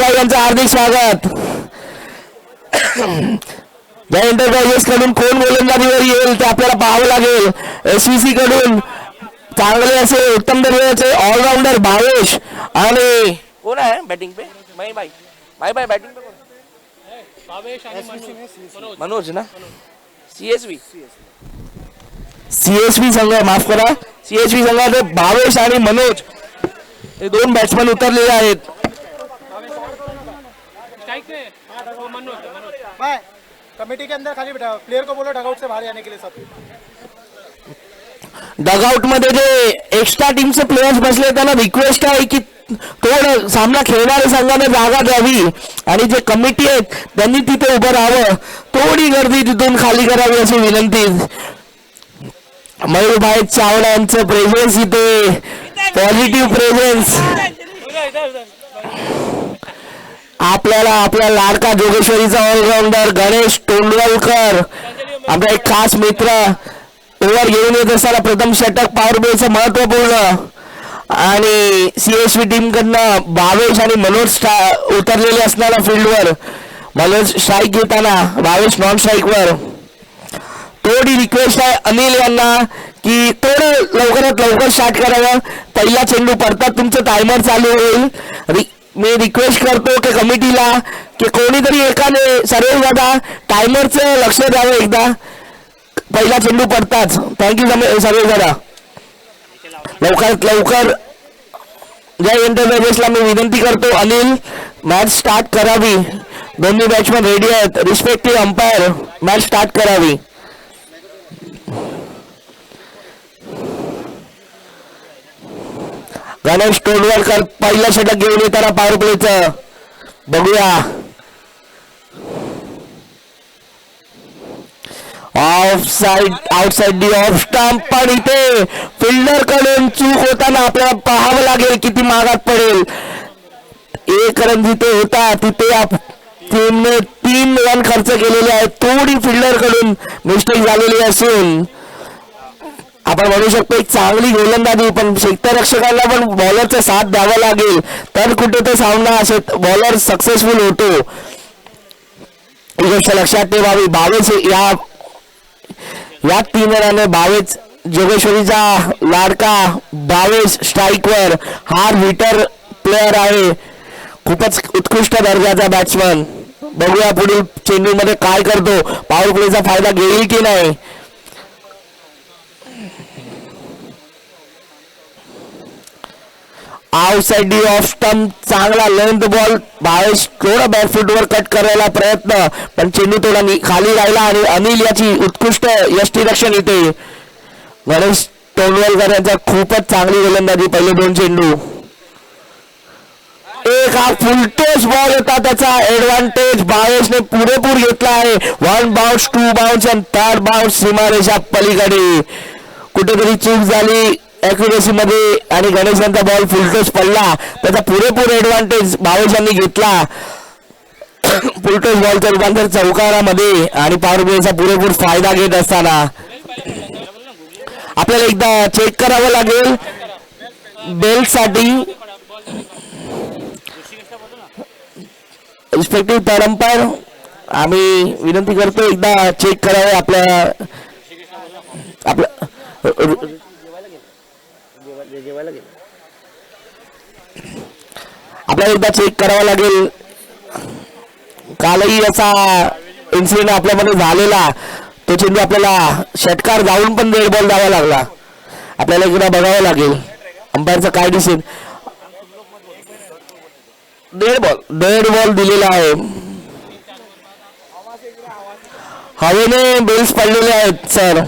भाई यांचं हार्दिक स्वागत. जय एंटरप्राइजेस कडून कोण गोलंदाजीवर येईल ते आपल्याला पाहावं लागेल. एसव्हीसी कडून चांगले असे उत्तम दर्जाचे ऑलराऊंडर भावेश आणि कोण आहे बॅटिंग पे भाई भाई भाई भाई बॅटिंग पे भावेश आणि मनोज ना सीएसवी संघ माफ करा सीएसवी संघाचे भावेश आणि मनोज हे दोन बॅट्समन उतरलेले आहेत. कमेटी के अंदर खाली बैठा प्लेयर को बोलो डगआउट से बाहर आने के लिए सब. डगआउट मध्ये जे एक्स्ट्रा टीमचे प्लेयर्स बसले त्यांना रिक्वेस्ट आहे की थोडं सामना खेळणाऱ्या संघाने जागा द्यावी आणि जे कमिटी आहेत त्यांनी तिथे उभं राहावं. थोडी गर्दी तिथून खाली करावी अशी विनंती. मयूरभाई चावडा यांचं प्रेझेन्स इथे पॉझिटिव्ह प्रेझेन्स आपल्याला आपला लाडका जोगेश्वरीचा ऑलराऊंडर गणेश तोंडवलकर आपला एक खास मित्र ओव्हर घेऊन येत असताना प्रथम षटक पॉवर प्लेचं महत्वपूर्ण आणि सीएसवी टीम कडनं भावेश आणि मनोज उतरलेले असणारा फील्डवर. मनोज स्ट्राईक घेताना भावेश नॉन स्ट्राईकवर. थोडी रिक्वेस्ट आहे अनिल यांना की थोडं लवकरात लवकर स्टार्ट करावं. पहिला चेंडू पडतात तुमचं टायमर चालू होईल. मी रिक्वेस्ट करतो की कमिटीला की कोणीतरी एकाने सर्व दादा टायमरचं लक्ष द्यावं एकदा. पहिला चेंडू पडताच. थँक्यू सर्व दादा. लवकरात लवकर जय एंटरप्राइजेसला मी विनंती करतो अनिल मॅच स्टार्ट करावी. दोन्ही बॅट्समन रेडी आहेत. रिस्पेक्टिव्ह अंपायर मॅच स्टार्ट करावी. गणेश तोंडवलकर पहिला षटक घेऊन येताना पॉवर प्लेचं बघूया. Of side outside the off stump पण इथे फिल्डर कडून चूक होताना आपल्याला पाहावं लागेल किती मागात पडेल. एक रन जिथे होता तिथे टीमने 3 रन खर्च केलेले आहेत. थोडी फिल्डर कडून मिस्टेक झालेली असून आपण म्हणू शकतो एक चांगली गोलंदाजी पण क्षेत्ररक्षकांना पण बॉलरचा साथ द्यावा लागेल तर कुठे तो सामना असे बॉलर सक्सेसफुल होतो. ही गोष्ट लक्षात ठेवावी. भावेश या 3 रनाने भावेश जोगेश्वरीचा लाडका भावेश स्ट्राईकवर. हा हिटर प्लेयर आहे. खूपच उत्कृष्ट दर्जाचा बॅट्समन. बघूया पुढील चेंडू मध्ये काय करतो. पॉवर प्लेचा फायदा घेईल की नाही. आउटसाइड डी ऑफ स्टंप चांगला लेंथ बॉल. भावेश थोडा बॅकफुटवर कट करायला प्रयत्न पण चेंडू थोडा खाली राहिला आणि अनिल याची उत्कृष्ट यष्टीरक्षण इथे. गणेश तोंडवलकर यांचा खूपच चांगली गोलंदाजी. पहिले 2 चेंडू. एक हा फुलटोस बॉल होता त्याचा ऍडव्हान्टेज भावेशने पुरेपूर घेतला आहे. 1 बाउन्स 2 बाउन्स आणि 3rd बाउन्स सीमारेषा पलीकडे. कुठेतरी चूक झाली ॲक्युरेसी मध्ये आणि गणेश यांचा बॉल फुलटोस पडला. त्याचा पुरेपूर ऍडव्हान्टेज भावेश यांनी घेतला. फुलटोस बॉलचं रूपांतर चौकारामध्ये आणि पॉवर प्लेचा पुरेपूर फायदा घेत असताना आपल्याला एकदा चेक करावं लागेल बेल्ट साठी. रिस्पेक्टिव्ह थर्ड अंपायर आम्ही विनंती करतो एकदा चेक करावे. आपल्या आपल्याला एकदा चेक करावा लागेल. कालही असा इन्सिडेंट आपल्यामध्ये झालेला. तो चेंडू आपल्याला षटकार जाऊन पण डेड बॉल द्यावा लागला. आपल्याला एकदा बघावं लागेल अंपायरचं काय दिसेल. डेड बॉल दिलेला आहे. हवेने बेल्स पडलेले आहेत सर.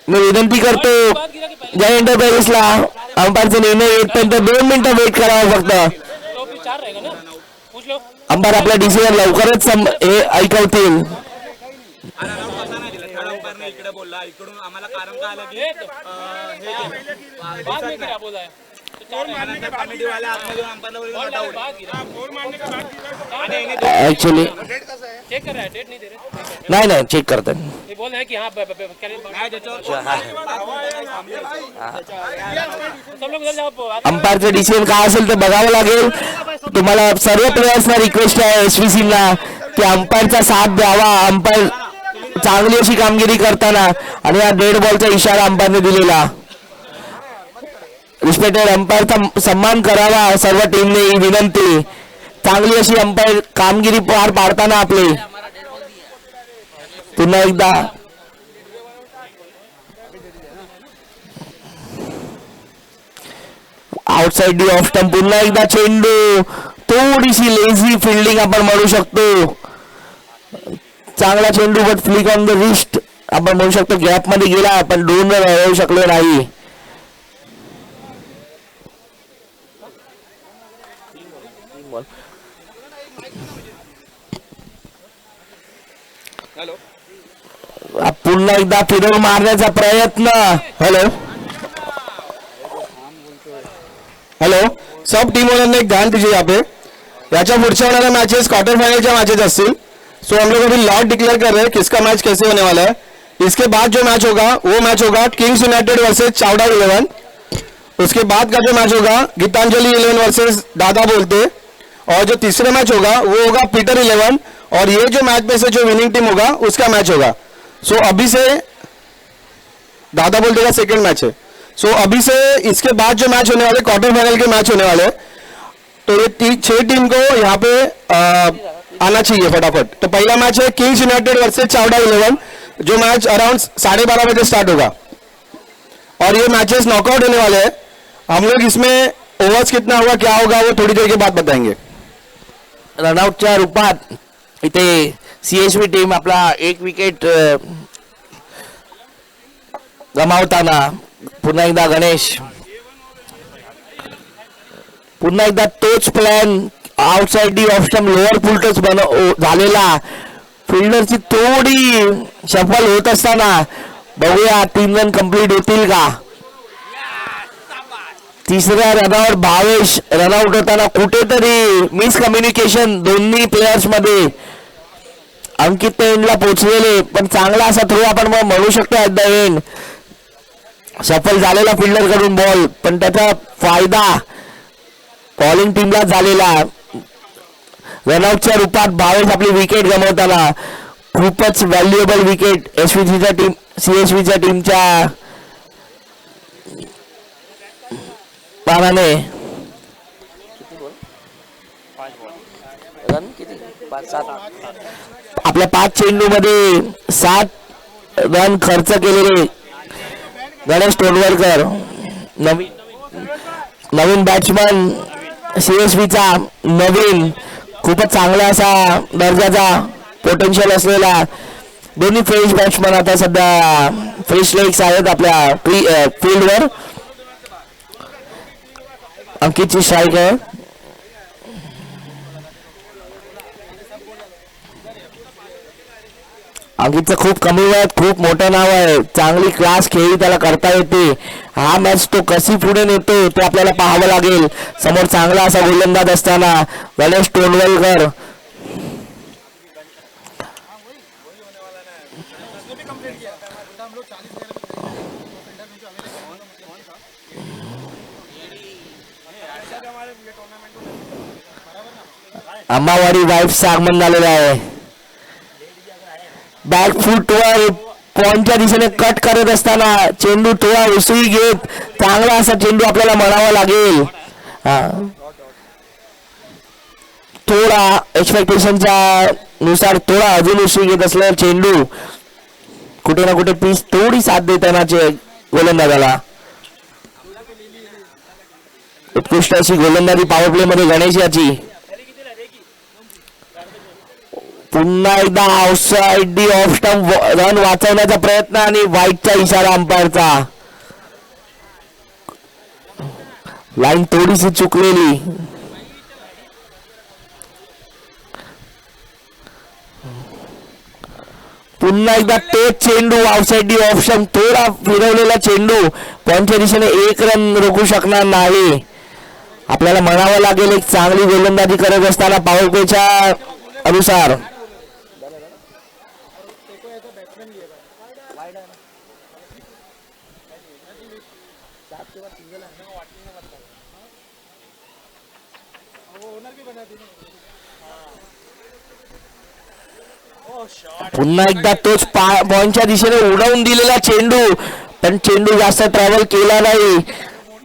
मी विनंती करतो जय एंटरप्राइजेसला अंपायरचा निर्णय येईपर्यंत 2 मिनिटं वेट करावं फक्त. अंपायर आपला डिसिजन लवकरच हे ऐकवतील. ऍक्च्युली चेक कर रहा है, डेट नहीं दे रहे। नाही नाही चेक करतात. ये बोल रहे हैं कि हाँ सब लोग उधर जाओ। अंपायरचं डिसिजन काय असेल ते बघावं लागेल. तुम्हाला सर्व प्लेयर्सना रिक्वेस्ट आहे SVC ला की अंपायरचा साथ द्यावा. अंपायर चांगली अशी कामगिरी करताना आणि हा डेड बॉलचा इशारा अंपायरने दिलेला. रिस्पेक्टेड अंपायरचा सन्मान करावा सर्व टीमने ही विनंती. चांगली अशी अंपायर कामगिरी पार पाडताना आपले पुन्हा एकदा आउटसाइड डी ऑफ स्टंप. पुन्हा एकदा चेंडू थोडीशी लेझी फिल्डिंग आपण म्हणू शकतो. चांगला चेंडू but flick on the wrist आपण म्हणू शकतो. गॅप मध्ये गेला पण 2 रन येऊ शकलो नाही. पुन्हा एकदा फिरवून मारण्याचा प्रयत्न. हॅलो हेलो सब टीम वालों एक ध्यान दीजिए यहाँ पे. याच्या पुढच्या होणाऱ्या मॅचेस क्वार्टर फाइनल मैचेस असतील. सो हम लोग अभी लॉट डिक्लेयर कर रहे हैं किसका मैच कैसे होने वाला है. इसके बाद जो मैच होगा वो मैच होगा किंग्स यूनाइटेड वर्सेस चावड़ा 11. उसके बाद का जो मैच होगा गीतांजलि 11 वर्सेस दादा बोलते. और जो तीसरा मैच होगा वो होगा पीटर 11. और ये जो मैच में से जो विनिंग टीम होगा उसका मैच होगा. सो अभी से दादा बोलते का सेकेंड मैच है. सो अभी से इसके बाद जो मैच होने वाले क्वार्टर फाइनल के मैच होने वाले. तो ये 6 टीम को यहाँ पे आना चाहिए फटाफट. तो पहला मैच है किंग्स यूनाइटेड वर्सेस चावड़ा 11 जो मैच अराउंड 12:30 बजे स्टार्ट होगा. और ये मैचेस नॉकआउट होने वाले हैं. हम लोग इसमें ओवर्स कितना होगा क्या होगा वो थोड़ी देर के बाद बताएंगे. रनआउटच्या रूपात इथे CSV टीम आपला 1 विकेट गमावताना पुन्हा एकदा गणेश. पुन्हा एकदा तोच plan outside the off stump lower full toss झालेला. फिल्डरची थोडी सफल होत असताना बघूया 3 रन कंप्लीट होतील का. तिसऱ्या रनावर भावेश रनआउट होताना कुठेतरी मिसकम्युनिकेशन दोन्ही प्लेयर्स मध्ये. अंकित एंडला पोहोचलेले पण चांगला असा थ्रो आपण म्हणू शकतो. ऍट द एंड सफल झालेला फिल्डर कडून बॉल पण त्याचा फायदा बॉलिंग टीमला झालेला. रनआउटच्या रूपात भावेश आपली विकेट गमावताना खूपच व्हॅल्युएबल विकेट CSVच्या टीमच्या पानाने. आपल्या 5 चेंडू मध्ये 7 रन खर्च केलेले गणेश तोंडवलकर नवीन बॅट्समन CSVचा नवीन खूपच चांगला असा दर्जाचा पोटेन्शियल असलेला. दोन्ही फ्रेश बॅट्समन आता सध्या फ्रेश लेग्स आहेत आपल्या फील्डवर. अंकितची स्ट्राईक आहे. अंकितचं खूप कमी वयात खूप मोठं नाव आहे. चांगली क्लास खेळी त्याला करता येते. हा मॅच तो कशी पुढे नेतो ते आपल्याला पाहावं लागेल. समोर चांगला असा गोलंदाज असताना गणेश तोंडवलकर अंबावाडी वाईफ्सचं आगमन झालेलं आहे. बॅक फुटवर पॉइंटच्या दिशेने कट करत असताना चेंडू थोडा उसळी घेत चांगला असा चेंडू आपल्याला म्हणावा लागेल. थोडा एक्सपेक्टेशनच्या नुसार थोडा अजून उसळी घेत असलेला चेंडू कुठे ना कुठे पीस थोडी साथ देताना गोलंदाजाला. उत्कृष्ट अशी गोलंदाजी पॉवर प्ले मध्ये गणेश याची. पुन्हा एकदा outside the off stump run वाचवण्याचा प्रयत्न आणि वाईटचा इशारा अंपायरचा. लाईन थोडीशी चुकलेली. पुन्हा एकदा तेच चेंडू आउटसाइड डी ऑफ स्टंप थोडा फिरवलेला चेंडू पॉइंटच्या दिशेने 1 रन रोखू शकणार नाही. आपल्याला म्हणावं लागेल एक चांगली गोलंदाजी करत असताना पॉवर प्लेच्या अनुसार पुन्हा एकदा तोच बॉलच्या दिशेने उडवून दिलेला चेंडू, पण चेंडू जास्त ट्रॅव्हल केला नाही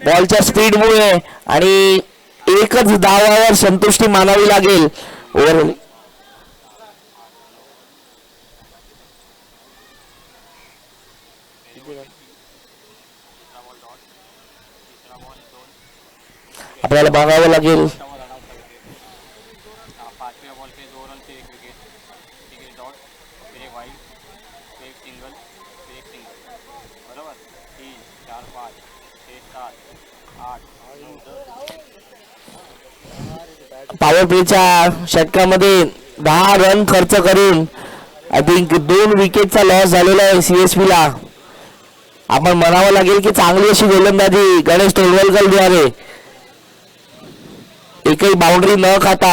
बॉलच्या स्पीडमुळे आणि एकच धावावर संतुष्टी मानावी लागेल. ओव्हर आपल्याला बघावं लागेल. पाचव्या बॉल पे 2 रन से 1 विकेट, ठीक आहे डॉट, फिर एक वाईड, फिर एक सिंगल, फिर एक सिंगल, बरोबर. 3 4 5 6 7 8 9 10. पॉवर प्लेच्या षटकामध्ये 10 रन खर्च करून आय थिंक 2 विकेटचा लॉस झालेला आहे CSP ला. आपण म्हणावं लागेल की चांगली अशी गोलंदाजी गणेश तोंडवलकर द्वारे एकही बाउंड्री न खाता.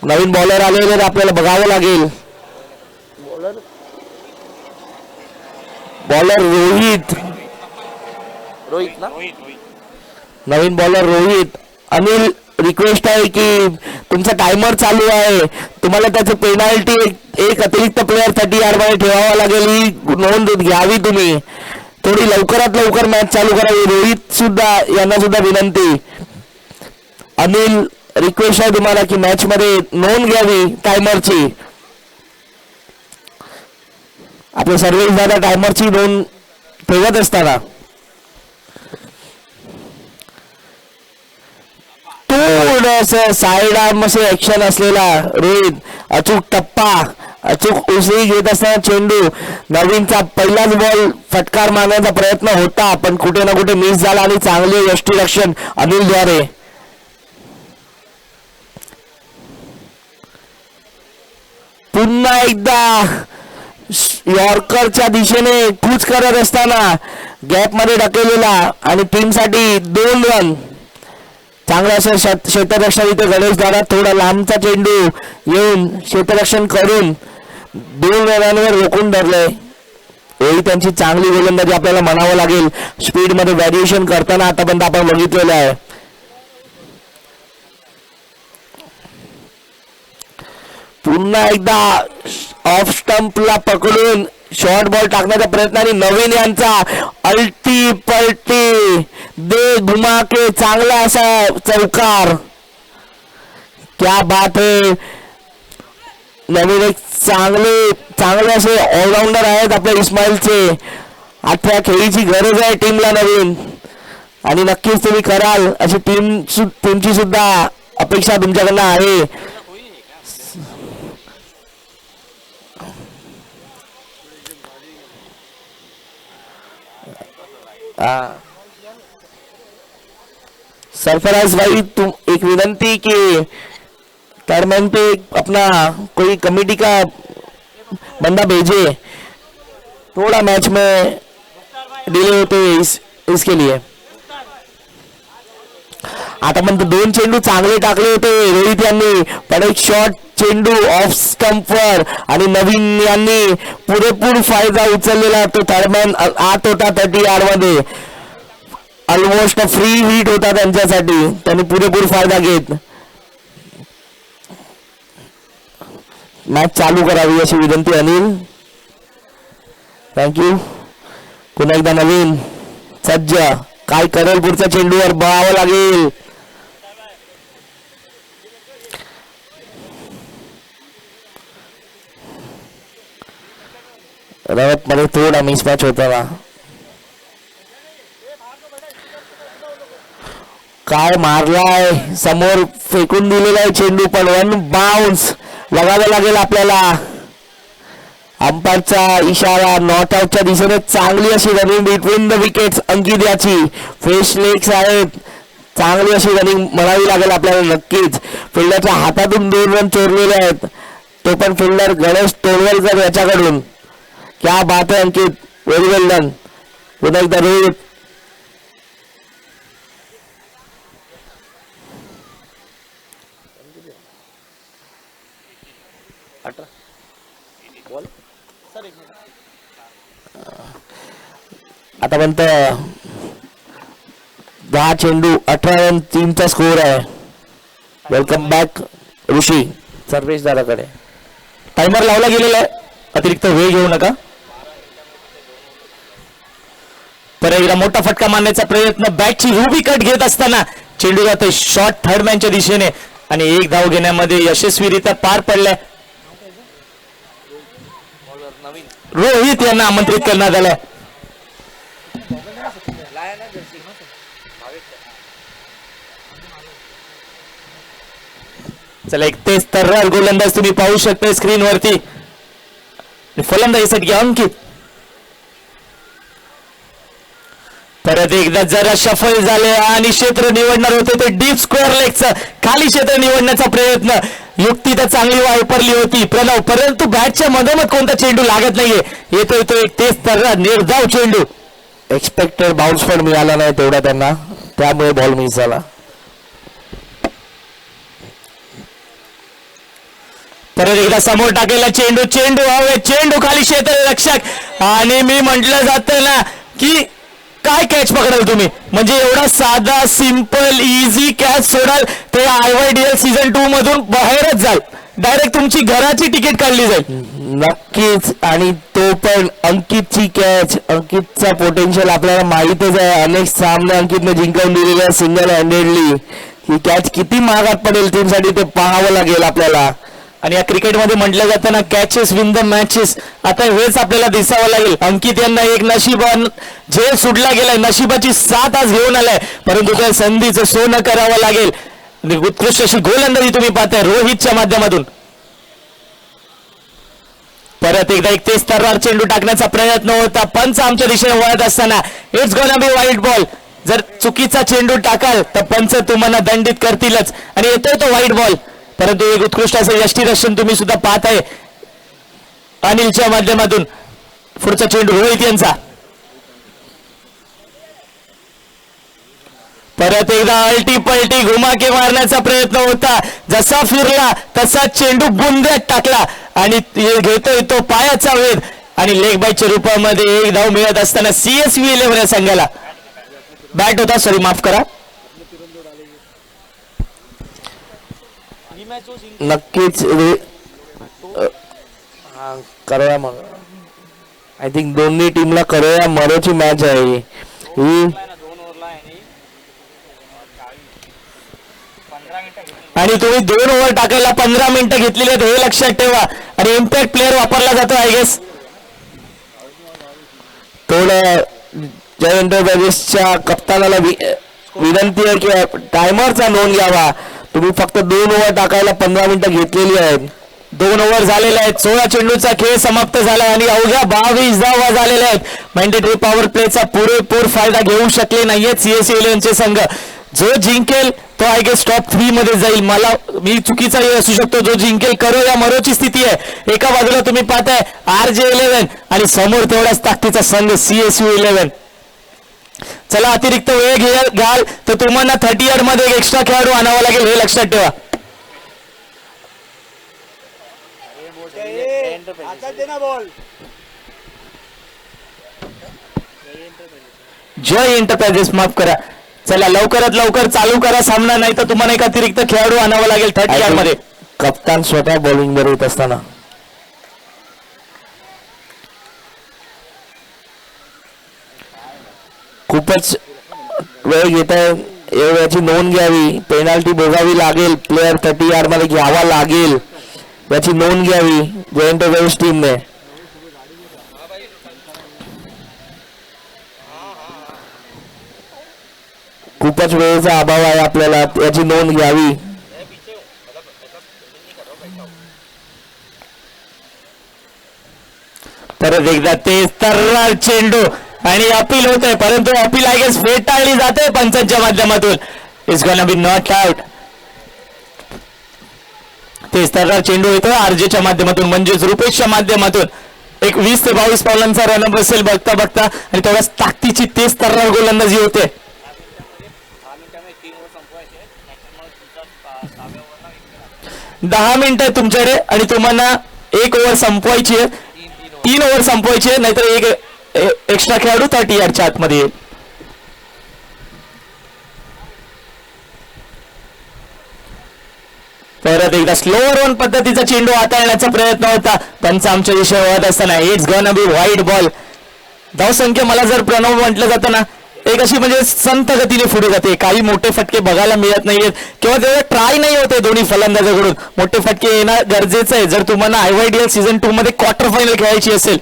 नवीन बॉलर आलेले आपल्याला बघावं लागेल. बॉलर रोहित ना नवीन बॉलर रोहित. अनिल रिक्वेस्ट आहे की तुमचा टायमर चालू आहे, तुम्हाला त्याचं पेनाल्टी एक अतिरिक्त प्लेअर 30 यार्डमध्ये ठेवावा लागेल, ही नोंद घ्यावी तुम्ही. थोडी लवकरात लवकर मॅच चालू करावी. रोहित सुद्धा यांना सुद्धा विनंती. अनिल रिक्वेस्ट आहे तुम्हाला की मॅच मध्ये नोंद घ्यावी टायमरची. आपले सर्व दादा टायमरची नोंद ठेवत असताना थोडस साइड आर्म असे ऍक्शन असलेला रोहित, अचूक टप्पा, अचूक उसळी घेत असताना चेंडू. नवीनचा पहिलाच बॉल फटकार मारण्याचा प्रयत्न होता, पण कुठे ना कुठे मिस झाला आणि चांगले यष्टीरक्षण अनिल द्वारे. पुन्हा एकदा यॉर्करच्या दिशेने कूच करत असताना गॅप मध्ये ढकललेला आणि टीमसाठी 2 रन. चांगला असं क्षेत्ररक्षण इथे गणेश द्वारा थोडा लांबचा चेंडू येऊन क्षेत्ररक्षण करून 2 रनांवर रोखून धरलंय. ही त्यांची चांगली गोलंदाजी आपल्याला म्हणावं लागेल. स्पीड मध्ये व्हॅरिएशन करताना आतापर्यंत आपण बघितलेलं आहे. पुन्हा एकदा ऑफ स्टंपला पकडून शॉर्ट बॉल टाकण्याचा प्रयत्न आणि नवीन यांचा अल्टी पलटी दे घुमा के चांगला असा चौकार. क्या बात है. नवीन एक चांगले असे ऑलराऊंडर आहेत आपल्या इस्माईलचे. आठव्या खेळीची गरज आहे टीमला नवीन आणि नक्कीच तुम्ही कराल अशी टीमची सुद्धा अपेक्षा तुमच्याकडनं आहे. सरफराज भाई तुम एक विनंती कि टूर्नामेंट पे अपना कोई कमेटी का बंदा भेजे, थोड़ा मैच में डिले होते इसके लिए. आतापर्यंत 2 चेंडू चांगले टाकले होते रोहित यांनी, पण एक शॉर्ट चेंडू ऑफ स्टंपवर आणि नवीन यांनी पुरेपूर फायदा उचललेला. तो थर्डमॅन आत होता 30 यार्डमध्ये. ऑलमोस्ट फ्री हिट होता त्यांच्यासाठी, त्यांनी पुरेपूर फायदा घेत मॅच चालू करावी अशी विनंती अनिल. थँक्यू. पुन्हा एकदा नवीन सज्ज, काय करेल पुढच्या चेंडूवर बघावं लागेल. रवत मध्ये थोडा मिसमॅच होता ना. काय मारलाय, समोर फेकून दिलेला आहे चेंडू, पण 1 बाउन्स लगावं लागेल आपल्याला. अंपायरचा इशारा नॉट आउटच्या दिशेने. चांगली अशी रनिंग बिटवीन द विकेट्स अंकित याची. फ्रेश लेग्स आहेत, चांगली अशी रनिंग म्हणावी लागेल आपल्याला नक्कीच. फिल्डरच्या हातातून 2 रन चोरलेले आहेत, तो पण फिल्डर गणेश तोडवलकर याच्याकडून. क्या बात है अंकित, व्हेरी वेल डन. पुन्हा एकदा रोहित. आतापर्यंत 10 चेंडू 18 रन 3चा स्कोर आहे. वेलकम बॅक ऋषी सर्वेश दादाकडे. टायमर लावला गेलेला आहे, अतिरिक्त वेळ घेऊ नका. परत एकदा मोठा फटका मारण्याचा प्रयत्न, बॅटची उभी कट घेत असताना चेंडू जातोय शॉर्ट थर्ड मॅनच्या दिशेने आणि एक धाव घेण्यामध्ये यशस्वीरित्या पार पडलाय. रोहित यांना आमंत्रित करण्यात आलंय. चला एक तेज तर्रार गोलंदाज तुम्ही पाहू शकता स्क्रीनवरती. फलंदाजीसाठी अंकित परत एकदा जरा शफल झाले आणि क्षेत्र निवडणार होते ते डीप स्क्वेअर लेगचं खाली क्षेत्र निवडण्याचा प्रयत्न. युक्ती तर चांगली वापरली होती प्रणव, परंतु बॅटच्या मधोमध कोणता चेंडू लागत नाहीये. येतोय तो एक तेज तर्रार निर्धाव चेंडू. एक्सपेक्टेड बाउन्स पण मिळाला नाही तेवढा त्यांना, त्यामुळे बॉल मिस झाला. परत एकदा समोर टाकलेला चेंडू, चेंडू हवे, चेंडू खाली क्षेत्र रक्षक आणि मी म्हटलं जातं ना की काय कॅच पकडाल तुम्ही, म्हणजे एवढा साधा सिंपल इझी कॅच सोडाल ते IYDL सीझन 2 मधून बाहेरच जाल, डायरेक्ट तुमची घराची तिकीट काढली जाईल. नक्कीच, आणि तो पण अंकितची कॅच. अंकितचा पोटेन्शियल आपल्याला माहितच आहे, अनेक सामने अंकितने जिंकवून दिलेल्या सिंगल हँडेडली. ही कॅच किती महागात पडेल टीमसाठी ते पाहावं लागेल आपल्याला. आणि या क्रिकेटमध्ये म्हटलं जातं ना कॅचेस विन द मॅचेस, आता हेच आपल्याला दिसावं लागेल. अंकित यांना एक नशिबान जे सुटला गेलाय, नशिबाची साथ आज घेऊन आलाय, परंतु त्या संधीचं सोनं करावं लागेल. उत्कृष्ट अशी गोलंदाजी तुम्ही पाहताय रोहितच्या माध्यमातून. परत एकदा एक तेज तर्रार चेंडू टाकण्याचा प्रयत्न होता, पंच आमच्या दिशेने वळत असताना इट्स गोना बी वाईट बॉल. जर चुकीचा चेंडू टाकाल तर पंच तुम्हाला दंडित करतीलच आणि येतोय तो वाईट बॉल. परंतु एक उत्कृष्ट असं यष्टीरक्षण तुम्ही सुद्धा पाहताय अनिलच्या माध्यमातून. पुढचा चेंडू रोहित यांचा. परत एकदा अल्टी पलटी घुमाके मारण्याचा प्रयत्न होता, जसा फिरला तसा चेंडू बुंद्यात टाकला आणि घेतोय तो पायाचा वेध आणि लेग बाईच्या रूपामध्ये एक धाव मिळत असताना CSV 11 या संघाला. बॅट होता, सॉरी माफ करा. नक्कीच करूया मग, आय थिंक दोन्ही टीमला करूया मरोची मॅच आहे ही. आणि तुम्ही 2 ओव्हर टाकायला 15 मिनिटं घेतलेली आहेत हे लक्षात ठेवा. आणि इम्पॅक्ट प्लेअर वापरला जातो आय गेस. थोडं जय एंटरप्राइजेसच्या कप्तानाला विनंती आहे की टायमरचा नोंद घ्यावा. तुम्ही फक्त 2 ओव्हर टाकायला 15 मिनिटं घेतलेली आहेत. 2 ओव्हर झालेले आहेत, 16 चेंडूचा खेळ समाप्त झाला आणि अवघ्या 22 धावा झालेल्या आहेत. मॅन्डेटरी पॉवर प्लेचा पुरेपूर फायदा घेऊ शकले नाहीयेत CSV 11 चे संघ. जो जिंकेल तो आय गेस टॉप 3 मध्ये जाईल. मी चुकीचा असू शकतो, जो जिंकेल करो या मरोची स्थिती आहे. एका बाजूला तुम्ही पाहताय RJ 11 आणि समोर तेवढ्याच ताकदीचा संघ CSV 11. चला अतिरिक्त वेळ घ्याल तर तुम्हाला 30 यार्ड मध्ये एक एक्स्ट्रा खेळाडू आणावा लागेल हे लक्षात ठेवा. जय एंटरप्राइजेस माफ करा. चला लवकरात लवकर चालू करा सामना, नाही तर तुम्हाला एक अतिरिक्त खेळाडू आणावा लागेल 30 यार्ड मध्ये. कप्तान स्वतः बॉलिंग वर येत असताना खूपच वेळ घेत आहे, याची नोंद घ्यावी. पेनाल्टी भोगावी लागेल, प्लेअर 30 यार्ड मध्ये घ्यावा लागेल, याची नोंद घ्यावी जय एंटरप्राइजेस टीमने. खूपच वेळेचा अभाव आहे आपल्याला, याची नोंद घ्यावी. परत एकदा तेज तर्रार चेंडू आणि अपील होत आहे, परंतु अपील आय गेस फेटाळली जाते पंचांच्या माध्यमातून. It's gonna be not out. तेज तर्रार चेंडू येतो RJ च्या माध्यमातून, म्हणजेच रुपेशच्या माध्यमातून. एक 20 ते 22 पावलांचा रन बसेल बघता बघता आणि तेवढ्याच ताकदीची तेज तर्रार गोलंदाजी होते. 10 मिनिटं तुमच्याकडे आणि तुम्हाला 1 ओव्हर संपवायची आहे. 3 ओव्हर संपवायचे, नाहीतर एक एक्स्ट्रा खेळाडू 30 यार्डच्या आतमध्ये येईल. परत एकदा स्लोअर वन पद्धतीचा चेंडू हाताळण्याचा प्रयत्न होता त्यांचा आमच्या विषय होत असताना. It's gonna be white ball. धावसंख्या मला जर प्रणव म्हटलं जातं ना, एक अशी म्हणजे संत गतीने पुढे जाते. काही मोठे फटके बघायला मिळत नाहीयेत किंवा तेवढे ट्राय नाही होते दोन्ही फलंदाजाकडून. मोठे फटके येणं गरजेचं आहे जर तुम्हाला IYDL सीझन 2 मध्ये क्वार्टर फायनल खेळायची असेल.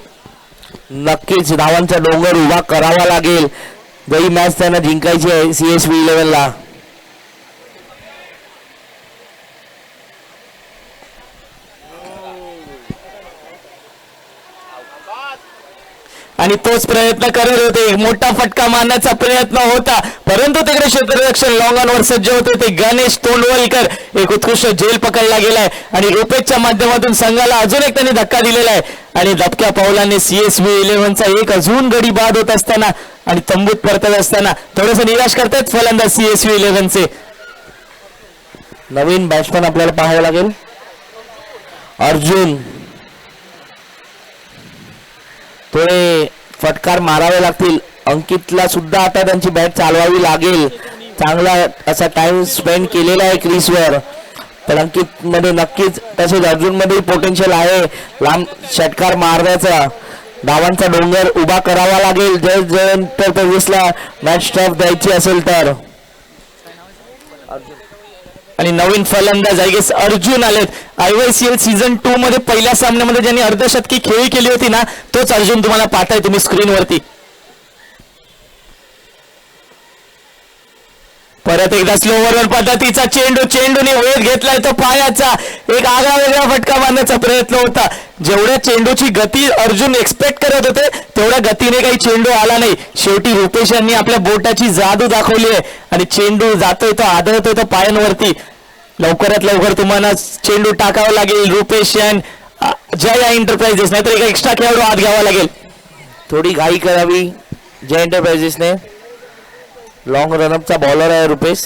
नक्कीच धावांचा डोंगर उभा करावा लागेल. ही मॅच त्यांना जिंकायची आहे CSV 11 ला. आणि तोच प्रयत्न करत होते. मोठा फटका मारण्याचा प्रयत्न होता, परंतु तिकडे क्षेत्ररक्षण लॉंग ऑन वर सज्ज होते ते गणेश तोंडवलकर. एक उत्कृष्ट झेल पकडला गेलाय आणि रुपेशच्या माध्यमातून संघाला अजून एक त्यांनी धक्का दिलेला आहे. आणि दबक्या पावलाने CSV 11चा एक अजून गडी बाद होत असताना आणि तंबूत परतत असताना थोडस निराश करतायत फलंदाज CSV 11चे. नवीन बॅट्समन आपल्याला पाहावं लागेल. अर्जुन थोडे फटकार मारावे लागतील. अंकितला सुद्धा आता त्यांची बॅट चालवावी लागेल. चांगला असा टाइम स्पेंड केलेला आहे क्रीजवर. तर अंकित मध्ये नक्कीच तसेच अर्जुन मध्ये पोटेन्शियल आहे लांब षटकार मारण्याचा. धावांचा डोंगर उभा करावा लागेल जर मॅच टफ द्यायची असेल तर. आणि नवीन फलंदाज आय गेस अर्जुन आलेत. IYCL सीझन 2 मध्ये पहिल्या सामन्यामध्ये ज्यांनी अर्धशतकी खेळी केली होती ना, तोच अर्जुन तुम्हाला पाहताय तुम्ही स्क्रीनवरती. परत एकदा स्लोवर पद्धतीचा चेंडूने वेध घेतलाय तो पायाचा. एक आगळा वेगळा फटका मारण्याचा प्रयत्न होता. जेवढ्या चेंडूची गती अर्जुन एक्सपेक्ट करत होते तेवढ्या गतीने काही चेंडू आला नाही. शेवटी रुपेश यांनी आपल्या बोटाची जादू दाखवली आहे आणि चेंडू जातोय तो आदळतोय तो पायांवरती. लवकरात लवकर तुम्हाला चेंडू टाकावा लागेल रुपेश जय एंटरप्राइजेस, नाहीतर एक एक्स्ट्रा खेळाडू आत घ्यावा लागेल. थोडी घाई करावी जय एंटरप्राइजेसने. लॉंग रनअपचा बॉलर आहे रुपेश.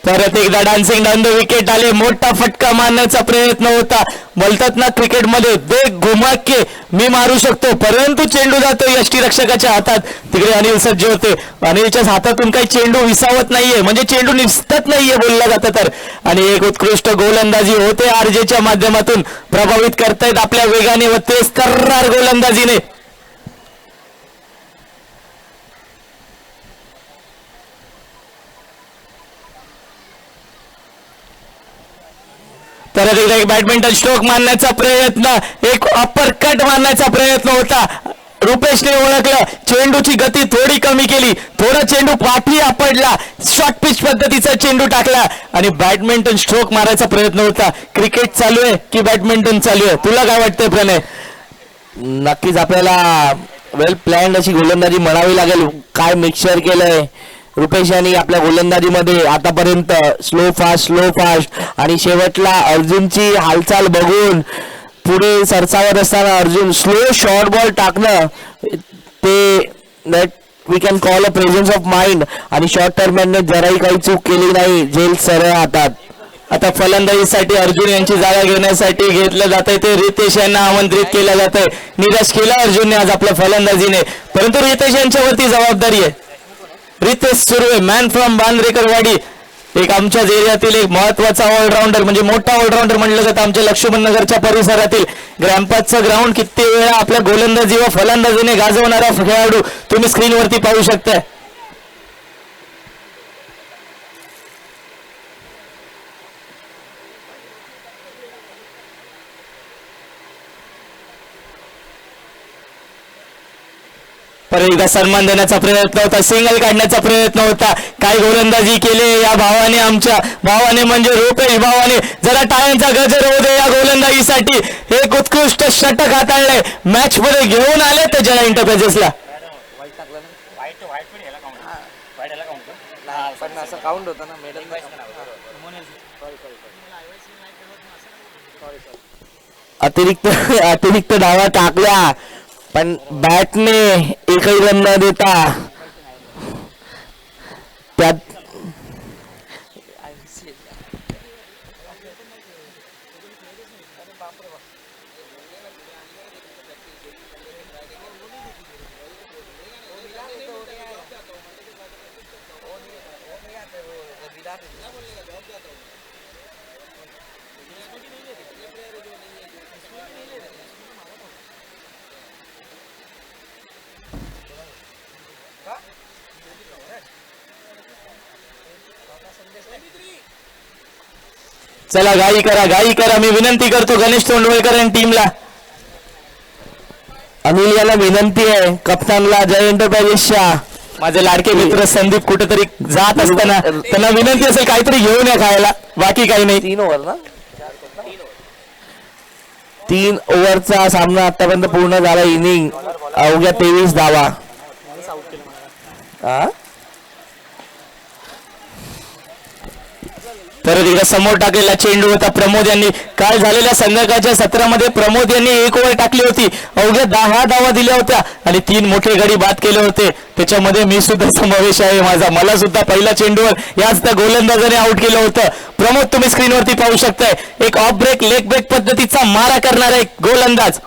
परत एकदा डान्सिंग डाऊन द विकेट आले. मोठा फटका मारण्याचा प्रयत्न होता. बोलतात ना क्रिकेटमध्ये देख घुमा के मी मारू शकतो, परंतु चेंडू जातो यष्टीरक्षकाच्या हातात. तिकडे अनिल सज्ज होते. अनिलच्या हातातून काही चेंडू विसावत नाहीये, म्हणजे चेंडू निसतत नाहीये बोलला जातं तर. आणि एक उत्कृष्ट गोलंदाजी होते RJच्या माध्यमातून. प्रभावित करतायत आपल्या वेगाने व तेज तर्रार गोलंदाजीने. परत एकदा एक बॅडमिंटन स्ट्रोक मारण्याचा प्रयत्न, एक अप्पर कट मारण्याचा प्रयत्न होता. रुपेशने ओळखलं, चेंडूची गती थोडी कमी केली, थोडा चेंडू पाठी आपडला, शॉर्ट पिच पद्धतीचा चेंडू टाकला आणि बॅडमिंटन स्ट्रोक मारायचा प्रयत्न होता. क्रिकेट चालू आहे की बॅडमिंटन चालू आहे, तुला काय वाटतंय प्रणय? नक्कीच आपल्याला वेल प्लॅन्ड अशी गोलंदाजी म्हणावी लागेल. काय मिक्सचर केलंय रुपेश यांनी आपल्या गोलंदाजीमध्ये आतापर्यंत. स्लो फास्ट आणि शेवटला अर्जुनची हालचाल बघून पुढे सरसावत असताना अर्जुन स्लो शॉर्ट बॉल टाकणं ते नेट we can call a presence of mind. आणि शॉर्ट टर्मॅनने जराही काही चूक केली नाही, झेल सरळ हातात. आता फलंदाजीसाठी अर्जुन यांची जागा घेण्यासाठी घेतलं जात आहे ते रितेश यांना आमंत्रित केलं जात आहे. निराश केला अर्जुनने आज आपल्या फलंदाजीने, परंतु रितेश यांच्यावरती जबाबदारी आहे. रितेश सुर्वे मॅन फ्रॉम बांद्रेकरवाडी, एक आमच्याच एरियातील एक महत्वाचा ऑलराऊंडर, म्हणजे मोठा ऑलराऊंडर म्हणलं जातं आमच्या लक्ष्मण नगरच्या परिसरातील. ग्रॅमपासचं ग्राउंड किती वेळा आपल्या गोलंदाजी व फलंदाजीने गाजवणारा खेळाडू तुम्ही स्क्रीनवरती पाहू शकताय. परत एकदा सन्मान देण्याचा प्रयत्न होता, सिंगल काढण्याचा प्रयत्न होता. काय गोलंदाजी केली या भावाने, आमच्या भावाने म्हणजे रुपेश भावाने. जरा टाळ्यांचा गजर होऊ दे या गोलंदाजीसाठी. एक उत्कृष्ट षटक हाताळले, मॅच मध्ये घेऊन आले ते जया एंटरप्राइजेसला. अतिरिक्त धावा टाकल्या पण बॅटने एकही रन न देता त्यात चला गाई करा मी विनंती करतो गणेश तोंडवलकर आणि टीमला. अनिल याला विनंती आहे कप्तानला जय एंटरप्राइजेसच्या माझे लाडके मित्र संदीप कुठेतरी जात असताना त्यांना विनंती असेल काहीतरी घेऊन या खायला, बाकी काही नाही. 3 ओव्हर ना 3 ओव्हरचा सामना आतापर्यंत पूर्ण झाला. इनिंग अवघ्या 23 धावा. परत एकदा समोर टाकलेला चेंडू होता प्रमोद यांनी. काल झालेल्या संघर्षाच्या सत्रामध्ये प्रमोद यांनी 1 ओव्हर टाकली होती, अवघ्या 10 धावा दिल्या होत्या आणि 3 मोठे गडी बाद केले होते. त्याच्यामध्ये मी सुद्धा समावेश आहे माझा. मला सुद्धा पहिल्या चेंडूवर याच त्या गोलंदाजाने आउट केलं होतं. प्रमोद तुम्ही स्क्रीनवरती पाहू शकताय, एक ऑफ ब्रेक लेग ब्रेक पद्धतीचा मारा करणारा एक गोलंदाज.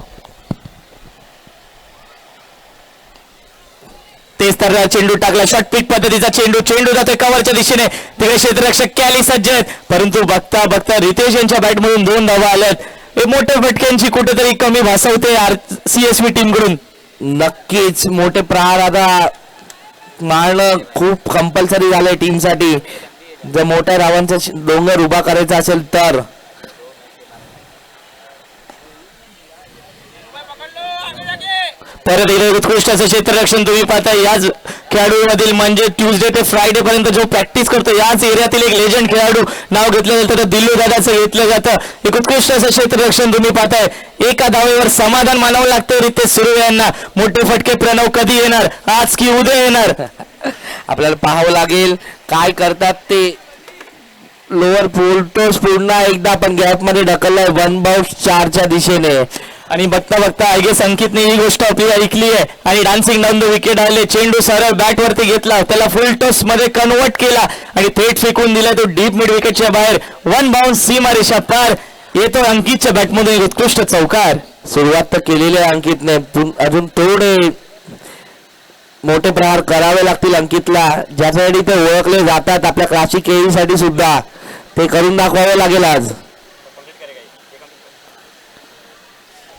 तेच तर चेंडू टाकला, शॉर्ट पिच पद्धतीचा चेंडू जातोय कव्हरच्या दिशेने. तिकडे क्षेत्ररक्षक कॅली सज्ज आहेत, परंतु बघता बघता रितेश यांच्या बॅटमधून 2 धावा आल्यात. हे मोठ्या फटक्यांची कुठेतरी कमी भासवते CSV टीम कडून. नक्कीच मोठे प्रहार आता मारणं खूप कंपल्सरी झालंय टीमसाठी. जर मोठ्या धावांचा डोंगर उभा करायचा असेल तर. परत एकदा उत्कृष्ट असं क्षेत्ररक्षण तुम्ही पाहताय. याच खेळाडूमधील म्हणजे ट्यूजडे ते फ्रायडे पर्यंत जो प्रॅक्टिस करतो याच एरियातील एक लेजंड खेळाडू नाव घेतलं जातं तर दिल्लू दादाचं घेतलं जातं. एक उत्कृष्ट असं क्षेत्ररक्षण तुम्ही पाहताय. एका धावेवर समाधान मानावं लागतं रितेश सुर्वे यांना. मोठे फटके प्रणव कधी येणार, आज की उद्या येणार आपल्याला पाहावं लागेल काय करतात ते. लोअर फुलटोस पुन्हा एकदा पण गॅप मध्ये ढकललाय 1 बाउंस 4च्या दिशेने. आणि बघता बघता आय गेस अंकितने ही गोष्ट आपली ऐकली आहे आणि डान्सिंग डाऊन द विकेट आले. चेंडू सरळ बॅट वरती घेतला, त्याला फुल टॉस मध्ये कन्वर्ट केला आणि थेट फेकून दिला तो डीप मिड विकेटच्या बाहेर. 1 बाउन्स सीमारेषा पार. येतो अंकितच्या बॅटमधून एक उत्कृष्ट चौकार. सुरुवात तर केलेली आहे अंकितने, अजून थोडे मोठे प्रहार करावे लागतील अंकितला, ज्यासाठी ते ओळखले जातात आपल्या क्लासिक खेळीसाठी सुद्धा. ते करून दाखवावे लागेल आज.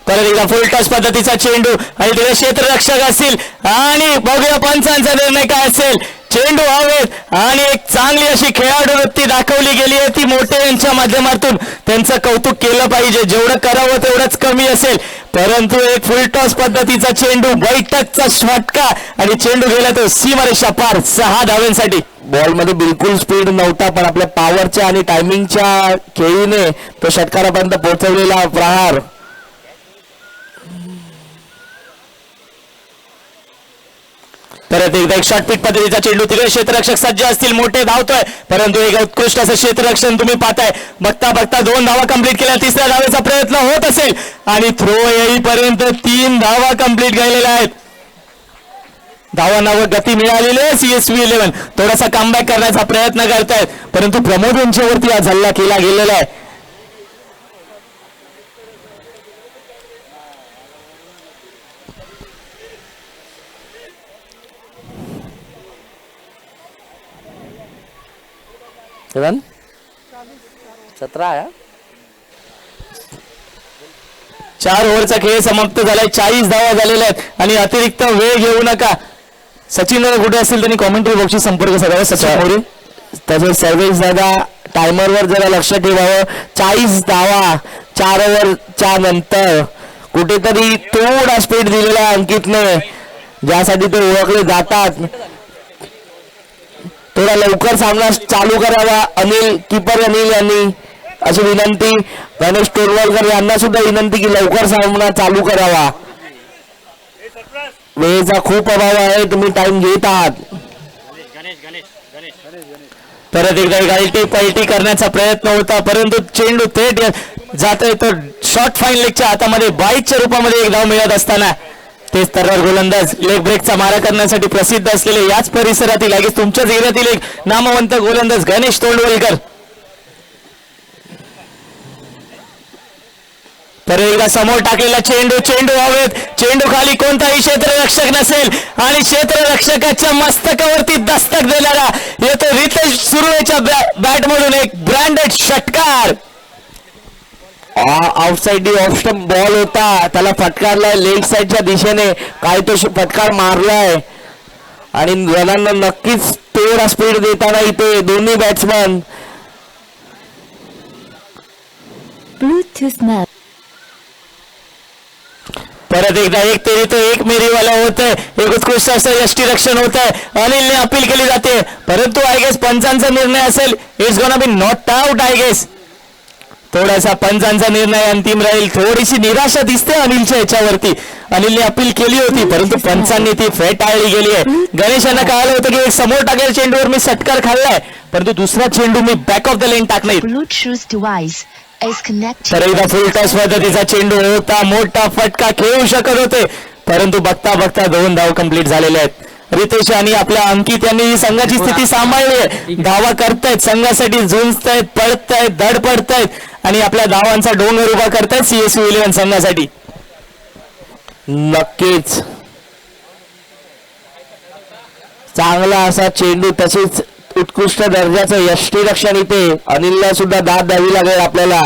परत एकदा फुल टॉस पद्धतीचा चेंडू आणि तिथे क्षेत्ररक्षक असतील आणि बघूया पंचांचा निर्णय काय असेल. चेंडू हवेत आणि एक चांगली अशी खेळाडू वृत्ती दाखवली गेली आहे ती मोठे यांच्या माध्यमातून. त्यांचं कौतुक केलं पाहिजे, जेवढं करावं तेवढंच कमी असेल. परंतु एक फुल टॉस पद्धतीचा चेंडू, बैठकचा षटका आणि चेंडू गेला तो सीमारेषा पार 6 धावांसाठी. बॉलमध्ये बिलकुल स्पीड नव्हता पण आपल्या पॉवरच्या आणि टायमिंगच्या खेळीने तो षटकारापर्यंत पोहोचवलेला प्रहार. परत एकदा एक शॉर्ट पिच पद्धतीचा चेंडू, तिकडे क्षेत्ररक्षक सज्ज असतील, मोठे धावतोय परंतु एक उत्कृष्ट असं क्षेत्ररक्षण तुम्ही पाहताय. बघता बघता 2 धावा कंप्लीट केल्या, 3ऱ्या धावेचा प्रयत्न होत असेल आणि थ्रो येईपर्यंत 3 धावा कंप्लीट केलेल्या आहेत. धावांवर गती मिळालेली आहे. CSV 11 थोडासा कमबॅक करण्याचा प्रयत्न करतायत परंतु प्रमोद यांच्यावरती आज हल्ला केला गेलेला आहे. रन 17 आहे. 4 ओव्हरचा खेळ समाप्त झालाय. 40 धावा झालेल्या आहेत आणि अतिरिक्त वेळ घेऊ नका. सचिन कुठे असतील त्यांनी कॉमेंट्री बॉक्सशी संपर्क साधावा. सचिन मोरे तसेच सर्वेश दादा टायमरवर जरा लक्ष ठेवावं. 40 धावा 4 ओव्हरच्या नंतर कुठेतरी थोडा स्पीड दिलेला आहे अंकितने, ज्यासाठी ते ओळखले जातात. थोडा लवकर सामना चालू करावा अनिल कीपर अनिल यांनी अशी विनंती. गणेश तोरवलकर यांना सुद्धा विनंती की लवकर सामना चालू करावा. वेळेचा खूप अभाव आहे, तुम्ही टाइम घेत आहात. परत एकदा गालटी पलटी करण्याचा प्रयत्न होता परंतु चेंडू थेट जातोय तो शॉर्ट फाईन लेगच्या हातामध्ये. 22च्या रूपामध्ये एक धाव मिळत असताना तेच तरवार गोलंदाज लेग ब्रेकचा मारा करण्यासाठी प्रसिद्ध असलेले याच परिसरातील लगेच तुमच्याच एरियातील एक नामवंत गोलंदाज गणेश तोंडवलकर. तर एकदा समोर टाकलेला चेंडू हवेत, चेंडू खाली, कोणताही क्षेत्ररक्षक नसेल आणि क्षेत्ररक्षकाच्या मस्तकावरती दस्तक देणारा येतो रितेश सुर्वेच्या बॅट मधून एक ब्रँडेड षटकार. आउटसाइड ऑफ स्टंप बॉल होता, त्याला फटकारलाय लेग साइडच्या दिशेने, काय तो फटकार मारलाय आणि रनांना नक्कीच तेवढा स्पीड देताना इथे दोन्ही बॅट्समन. Bluetooth mode. परत एकदा एक तेरी तो एक मेरीवाला होत आहे, एक उत्कृष्ट असं यष्टीरक्षण होत आहे. अनिलने अपील केली जाते, परंतु आय गेस पंचांचा निर्णय असेल. It's gonna be not out I guess. थोडासा पंचांचा निर्णय अंतिम राहील. थोडीशी निराशा दिसते अनिलच्या याच्यावरती. अनिलने अपील केली होती परंतु पंचांनी ती फेटाळली गेली आहे. गणेश यांना कळालं होतं की एक समोर टाकेल चेंडूवर मी षटकार खाल्लाय, परंतु दुसरा चेंडू मी बॅक ऑफ द लेन टाकणार. Bluetooth device is connected. तर एकदा फुल टॉस पद्धतीचा चेंडू होता, मोठा फटका खेळू शकत होते, परंतु बघता बघता 2 धाव कंप्लीट झालेले आहेत. रितेश आणि आपल्या अंकित यांनी ही संघाची स्थिती सांभाळली आहे. धावा करतायत, संघासाठी झुंजतायत, पळतायत, धड पडतायत आणि आपल्या धावांचा डोंगर उभा करतायत CSU 11 संघासाठी. नक्कीच चांगला असा चेंडू, तसेच उत्कृष्ट दर्जाचं यष्टीरक्षण. इथे अनिलला सुद्धा दाद द्यावी लागेल आपल्याला.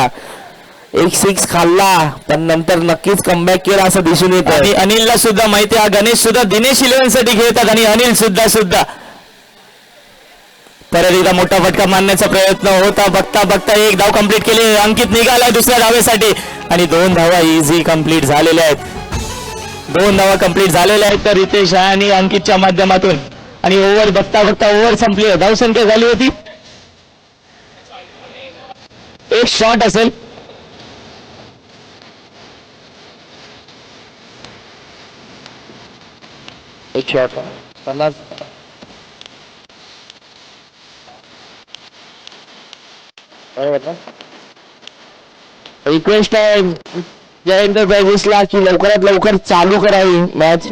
एक 6 खाल्ला पण नंतर नक्कीच कमबॅक केला असं दिसून येतं. आणि अनिलला सुद्धा माहिती आहे, गणेश सुद्धा दिनेश 11 साठी खेळतात आणि अनिल सुद्धा परत एकदा मोठा फटका मारण्याचा प्रयत्न होता. बघता बघता एक धाव कंप्लीट केली. अंकित निघाला दुसऱ्या धावेसाठी आणि 2 धावा इझी कंप्लीट झालेल्या आहेत. 2 धावा कंप्लीट झालेल्या आहेत तर रितेश आणि अंकितच्या माध्यमातून. आणि ओव्हर बघता ओव्हर संपली. धावसंख्या झाली होती, एक शॉट असेल. एक शॉट 50. रिक्वेस्ट आहे जय एंटरप्राइजेसला की लवकरात लवकर चालू करावी मॅच.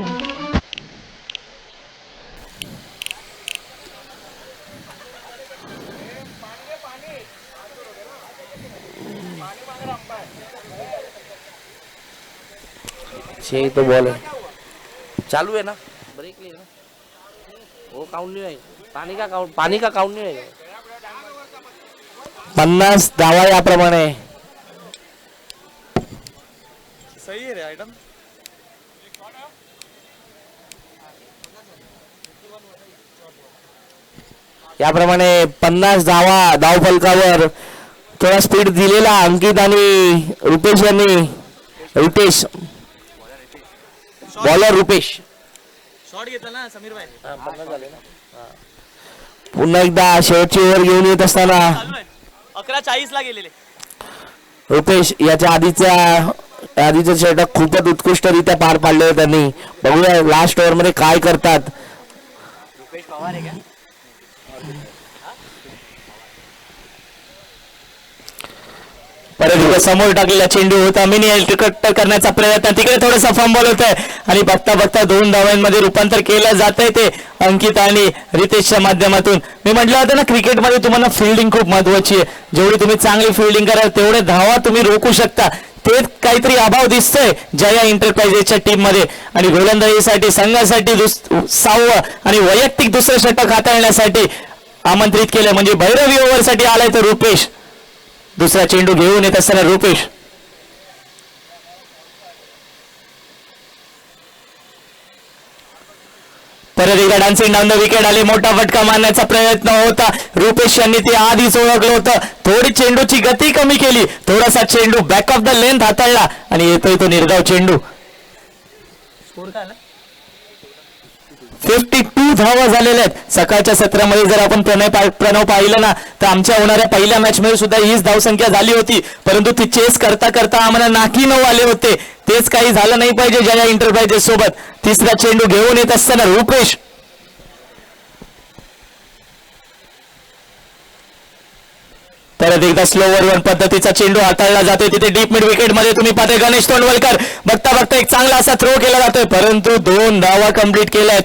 तो बॉल है चालू है ना, ब्रेक ले ना, वो काउंट नहीं है. पानी का काउंट नहीं है. 50 धावा याप्रमाणे. सही है रे आइटम. याप्रमाणे 50 धावा धाव फलकावर. थोडा स्पीड दिलेला अंकित आणि रुपेश यांनी. रुपेश बॉलर रुपेश शॉट घेतला ना समीर भाई. पुन्हा एकदा शेवटची ओव्हर घेऊन येत असताना 11:40 ला गेलेले. रुपेश याच्या आधीचं षटक खूपच उत्कृष्टरित्या पार पाडले त्यांनी. बघूया लास्ट ओव्हर मध्ये काय करतात. परत एकदा समोर टाकलेला चेंडू होता, मिनी हेलिकॉप्टर करण्याचा प्रयत्न, तिकडे थोडासा फंबल होत आहे आणि बघता बघता 2 धावांमध्ये रूपांतर केलं जात आहे ते अंकित आणि रितेशच्या माध्यमातून. मी म्हटलं होतं ना क्रिकेटमध्ये तुम्हाला फिल्डिंग खूप महत्वाची आहे. जेवढी तुम्ही चांगली फिल्डिंग कराल तेवढे धावा तुम्ही रोखू शकता. ते काहीतरी अभाव दिसतोय जया एंटरप्राइजेसच्या टीम मध्ये. आणि गोलंदाजीसाठी संघासाठी 6वं आणि वैयक्तिक दुसरं षटक हाताळण्यासाठी आमंत्रित केलं म्हणजे भैरवी ओव्हर साठी आलाय तर रुपेश. दुसरा चेंडू घेऊन येत असताना रुपेश. परत एकदा डान्सिंग डाऊन द विकेट आले. मोठा फटका मारण्याचा प्रयत्न होता. रुपेश यांनी ते आधीच ओळखलं होतं. थोडी चेंडूची गती कमी केली, थोडासा चेंडू बॅक ऑफ द लेंथ हाताळला आणि येतोय तो निर्धाव चेंडू. 52 धावा झालेल्या आहेत. सकाळच्या सत्रामध्ये जर आपण प्रणव पाहिलं ना तर आमच्या होणाऱ्या पहिल्या मॅच मध्ये सुद्धा हीच धावसंख्या झाली होती, परंतु ती चेस करता करता आम्हाला नाकी 9 आले होते. तेच काही झालं नाही पाहिजे जया एंटरप्राइजेस सोबत. तिसरा चेंडू घेऊन येत असताना रुपेश. परत एकदा स्लोवर वन पद्धतीचा चेंडू हाताळला जातोय. तिथे डीप मिड विकेट मध्ये तुम्ही पाहताय गणेश तोंडवलकर. बघता बघता एक चांगला असा थ्रो केला जातोय, परंतु 2 धावा कंप्लीट केल्यात.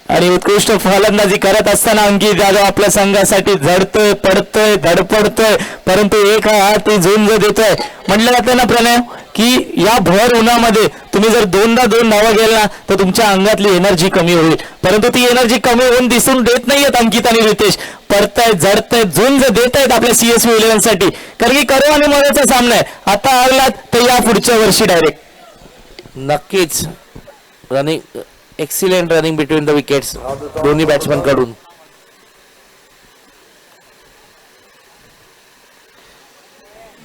आणि उत्कृष्ट फलंदाजी करत असताना अंकित जाधव आपल्या संघासाठी झडतोय पडतोय धडपडतोय, परंतु एक हाती झुंज देतोय. म्हटलं जातं ना प्रणय की या भर उन्हामध्ये तुम्ही जर दोनदा दोन धावा गेला ना तर तुमच्या अंगातली एनर्जी कमी होईल, परंतु ती एनर्जी कमी होऊन दिसून देत नाहीयेत अंकित आणि रितेश. पडतायत झडतायत झुंज देत आहेत आपल्या CSV 11 साठी, कारण की करो आणि मधाचा सामना आहे. आता आलात तर या पुढच्या वर्षी डायरेक्ट. नक्कीच running excellent running between the wickets दोन्ही बॅट्समन कडून.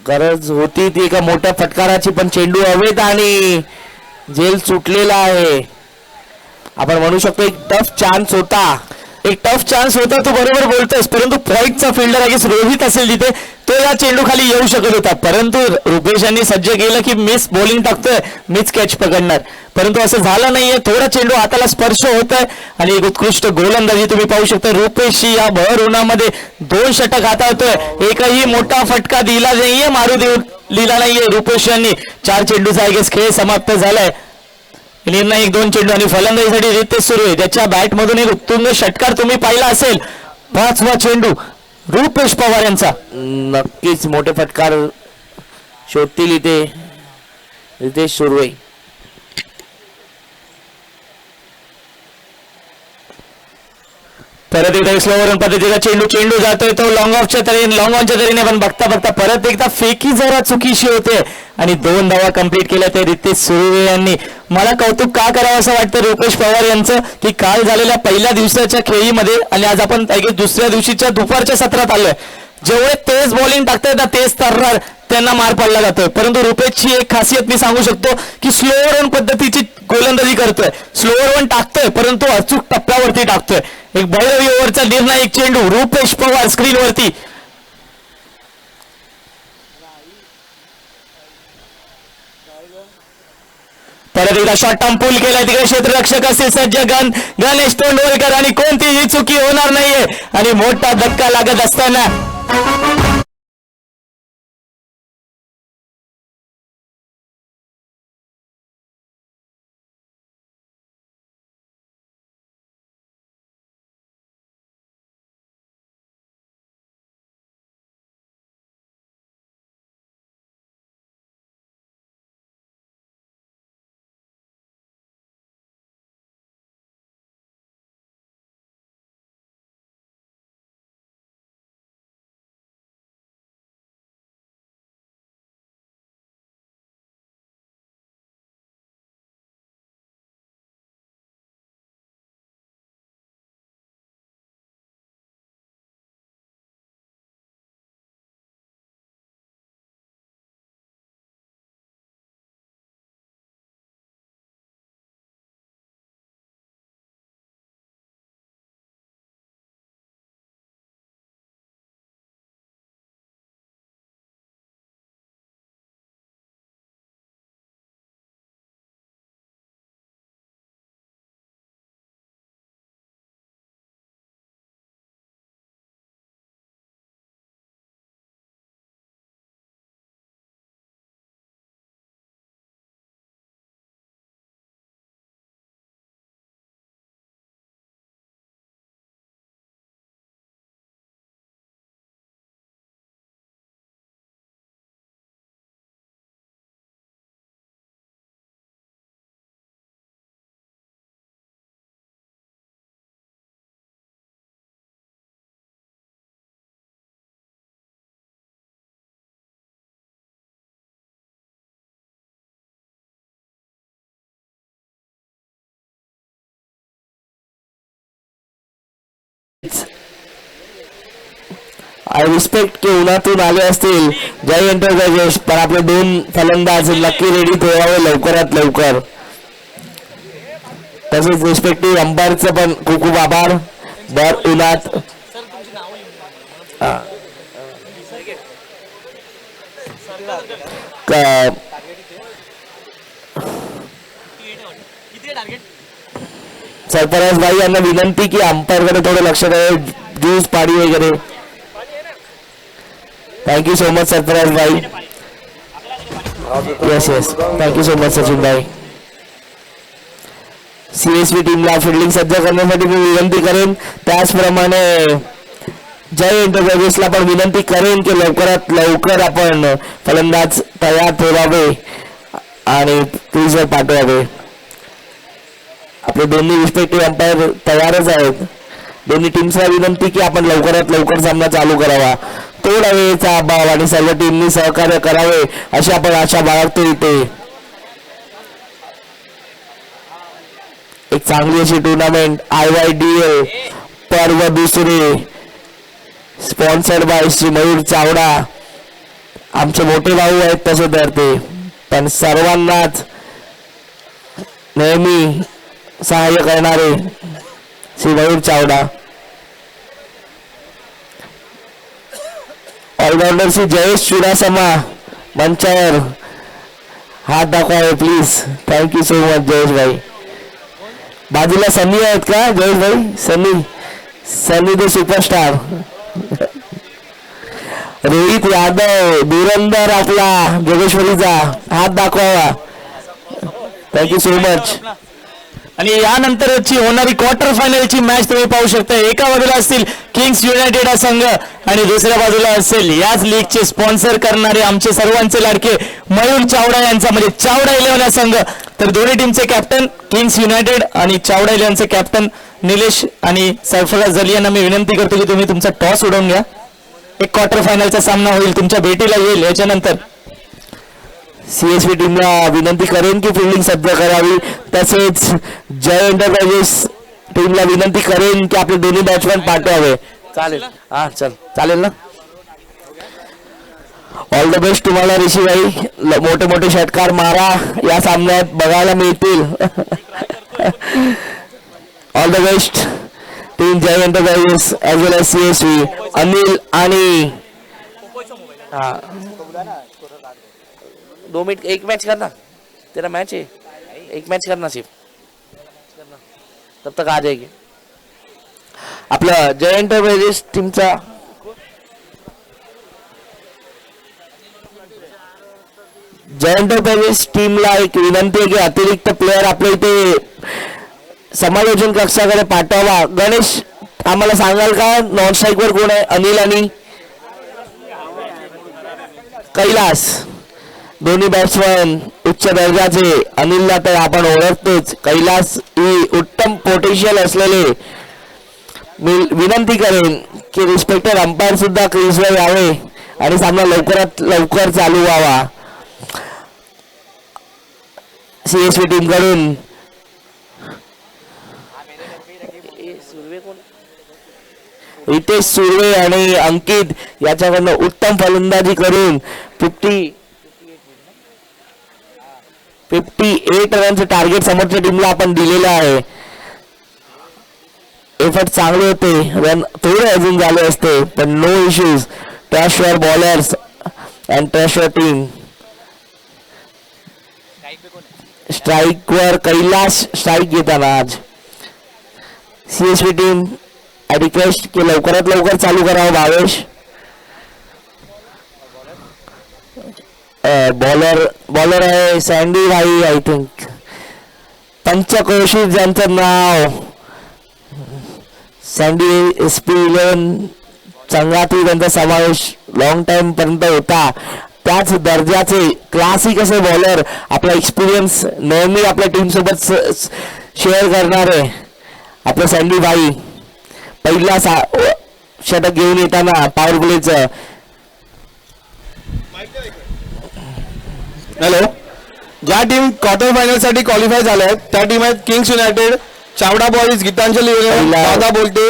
गरज होती ती एका मोठ्या फटकाराची, पण चेंडू हवेत आणि झेल सुटलेला आहे. आपण म्हणू शकतो एक टफ चान्स होता, तू बरोबर बोलतोस, परंतु पॉईंटचा फिल्डर आहे रोहित असेल तिथे, तो या चेंडू खाली येऊ शकत होता, परंतु रुपेश यांनी सज्ज केलं की मिस बॉलिंग टाकतोय, मिस कॅच पकडणार, परंतु असं झालं नाहीये. थोडा चेंडू हाताला स्पर्श होत आहे आणि एक उत्कृष्ट गोलंदाजी तुम्ही पाहू शकता. रुपेशशी या भर उन्हामध्ये 2 षटक हाताळतोय, एकही मोठा फटका दिला नाहीये, मारू दिला नाहीये रुपेश यांनी. 4 चेंडूचा खेळ समाप्त झालाय. निर्णायक 2 चेंडू आणि फलंदाजीसाठी रितेश सुरू आहे. त्याच्या बॅट मधून एक उत्तुंग षटकार तुम्ही पाहिला असेल. 5वा चेंडू रुपेश पवार यांचा. नक्कीच मोठे फटकार शोधतील इथे रितेश सुरू आहे. परत एकदा स्लोवर पद्धतीचा चेंडू जातोय, तो लॉंग ऑफच्या तरीने लॉंग ऑनच्या तरीने, पण बघता बघता परत एकदा फेकी जरा चुकीशी होते आणि 2 धावा कंप्लीट केल्या ते रितेश सुर्वे यांनी. मला कौतुक का करावं असं वाटतं रुपेश पवार यांचं की काल झालेल्या पहिल्या दिवसाच्या खेळीमध्ये आणि आज आपण दुसऱ्या दिवशीच्या दुपारच्या सत्रात आलोय, जेवढे तेज बॉलिंग टाकतायत ना तेज तर्रार त्यांना मार पडला जातोय, परंतु रुपेशची एक खासियत मी सांगू शकतो की स्लोअर वन पद्धतीची गोलंदाजी करतोय, स्लोअर वन टाकतोय परंतु अचूक टप्प्यावरती टाकतोय. एक 12वी ओव्हरचा निर्णायक चेंडू रुपेश पवार स्क्रीनवरती. परत एकदा शॉर्ट टर्म पूल केलाय, तिकडे क्षेत्ररक्षक असेल सज्ज गणेश तोंडवलकर आणि कोणतीही चुकी होणार नाहीये आणि मोठा धक्का लागत असताना आय रिस्पेक्ट की उन्हातून आले असतील जय एंटरप्राइजेस, पण आपले 2 फलंदाज नक्की रेडी ठेवावे लवकरात लवकर. तसेच रिस्पेक्टिव्ह अंपायरचं पण खूप खूप आभार. भर उन्हात सरफराज भाई यांना विनंती की अंपायर कडे थोडं लक्ष द्यावे, ज्यूस पाणी वगैरे. Thank you so much Sarfaraz भाई. Yes yes thank you so much Sachin भाई. सीएसवी टीमला फिल्डिंग सज्ज करण्यासाठी मी विनंती करेन. त्याचप्रमाणे जय एंटरप्राइजेसला पण विनंती करेन की लवकरात लवकर आपण फलंदाज तयार ठेवावे आणि क्रीजवर पाठवावे. आपले दोन्ही रिस्पेक्टिव्ह अंपायर तयारच आहेत. दोन्ही टीम्सला विनंती की आपण लवकरात लवकर सामना चालू करावा. थोडा वेळेचा अभाव आणि सर्व टीमनी सहकार्य करावे अशी आपण आशा बाळगतो. इथे एक चांगली अशी टुर्नामेंट IYDL पर्व दुसरे स्पॉन्सर्ड बाय श्री मयूर चावडा. आमचे मोठे भाऊ आहेत तसे तर ते, पण सर्वांनाच नेहमी सहाय्य करणारे श्री मयूर चावडा. ऑलराऊंडर श्री जयेश चुडासमा मंचावर हात दाखवावे please. Thank you so much Jayesh भाई. बाजूला सनी आहेत का जयेश भाई? सनी द सुपरस्टार. रोहित यादव धुरंधर आपला जोगेश्वरीचा हात दाखवावा. Thank you so much. आणि यानंतरची होणारी क्वार्टर फायनलची मॅच तुम्ही पाहू शकता. एका बाजूला असतील किंग्स युनायटेड हा संघ आणि दुसऱ्या बाजूला असेल याच लीगचे स्पॉन्सर करणारे आमचे सर्वांचे लाडके मयूर चावडा यांचा म्हणजे चावडा 11 हा संघ. तर दोन्ही टीमचे कॅप्टन किंग्स युनायटेड आणि चावडा 11चे कॅप्टन निलेश आणि सरफराज जली यांना मी विनंती करतो की तुम्ही तुमचा टॉस उडवून घ्या. एक क्वार्टर फायनलचा सामना होईल, तुमच्या भेटीला येईल. याच्यानंतर सीएसवी टीमला विनंती करेन की फिल्डिंग सज्ज करावी. तसेच जय एंटरप्राइजेस टीमला विनंती करेन की आपले दोन्ही बॅट्समॅन पाठवावे. चालेल? हा चालेल ना. ऑल द बेस्ट तुम्हाला ऋषी भाई. मोठे मोठे षटकार मारा, या सामन्यात बघायला मिळतील. All the best team Jay enterprises as well as CSV. Anil आणि 2 मिनट एक मैच करना, तेरा मैच है, एक मैच करना सिर्फ, तब तक आ जाएगी. आपलं जय एंटरप्राइजेस टीमचा जय एंटरप्राइजेस टीमला एक विनंती आहे की अतिरिक्त प्लेयर आपल्या इथे समालोचन कक्षाकडे पाठवावा. गणेश आम्हाला सांगाल का नॉन स्ट्राईकवर कोण आहे? अनिल आणि कैलास दोन्ही बॅट्समॅन उच्च दर्जाचे. अनिलला तर आपण ओळखतोच, कैलास ही उत्तम पोटेन्शियल असलेले. मी विनंती करेन की रिस्पेक्टेड अंपायर सुद्धा क्रीजवर यावे आणि सामना लवकरात लवकर चालू व्हावा. सीएसवी टीम कडून रितेश सुर्वे आणि अंकित याच्याकडनं उत्तम फलंदाजी करून 58 रनचं टार्गेट समोरच्या टीमला आपण दिलेलं आहे. एफर्ट चांगले होते, रन थोडे अजून झाले असते पण no issues. Trash your bowlers and trash your team. Strike वर कैलास स्ट्राईक घेताना आज. सीएसवी टीम आय रिक्वेस्ट की लवकरात लवकर चालू करावं. भावेश बॉलर आहे सँडी भाई, आय थिंक पंचक्रोशी ज्यांचं नाव. सँडी SP11 संघातील त्यांचा समावेश लॉंग टाइम पर्यंत होता. त्याच दर्जाचे क्लासिक असे बॉलर, आपला एक्सपिरियन्स नेहमी आपल्या टीम सोबत शेअर करणारे आपले सँडी भाई. पहिला षटक घेऊन येताना पॉवर प्लेचं. हॅलो. ज्या टीम क्वार्टर फायनल साठी क्वालिफाय झाल्या आहेत त्या टीम आहेत kings united, Chavda boys, Geetanjali 11, Dada बोलते,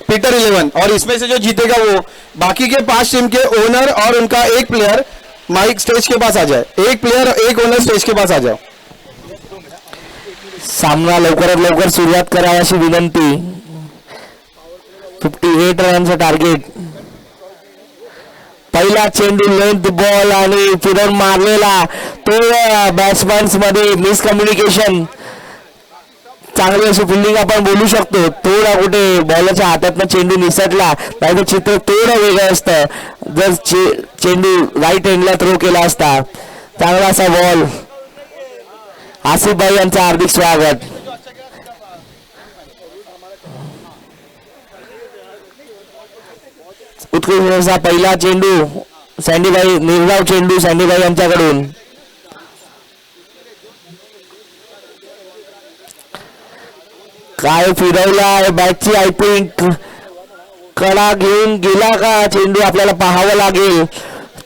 पीटर 11. और इसमें से जो जीतेगा वो बाकी के 5 टीम के ओनर और उनका एक प्लेयर माइक स्टेज के पास आ जाए. एक प्लेयर एक ओनर स्टेज के पास आ जाओ. सामना लवकरात लवकर सुरुवात करावी अशी विनंती. 58 रनचं टार्गेट. पहिला चेंडू लेंथ बॉल आणि फिरून मारलेला तो बॅट्समॅन्स मध्ये मिसकम्युनिकेशन. चांगली अशी फिल्डिंग आपण बोलू शकतो. थोडा कुठे बॉलरच्या हातातनं चेंडू निसटला नाही चित्र थोडं वेगळं असतं जर चेंडू राईट हँडला थ्रो केला असता. चांगला असा बॉल. आसिफ भाई यांचं हार्दिक स्वागत. उत्कृष्ट असा पहिला चेंडू सँडीबाई, निर्धाव चेंडू सँडीबाई यांच्याकडून. काय फिरवला बॅटची, आय थिंक कडा घेऊन गेला का चेंडू आपल्याला पाहावं लागेल.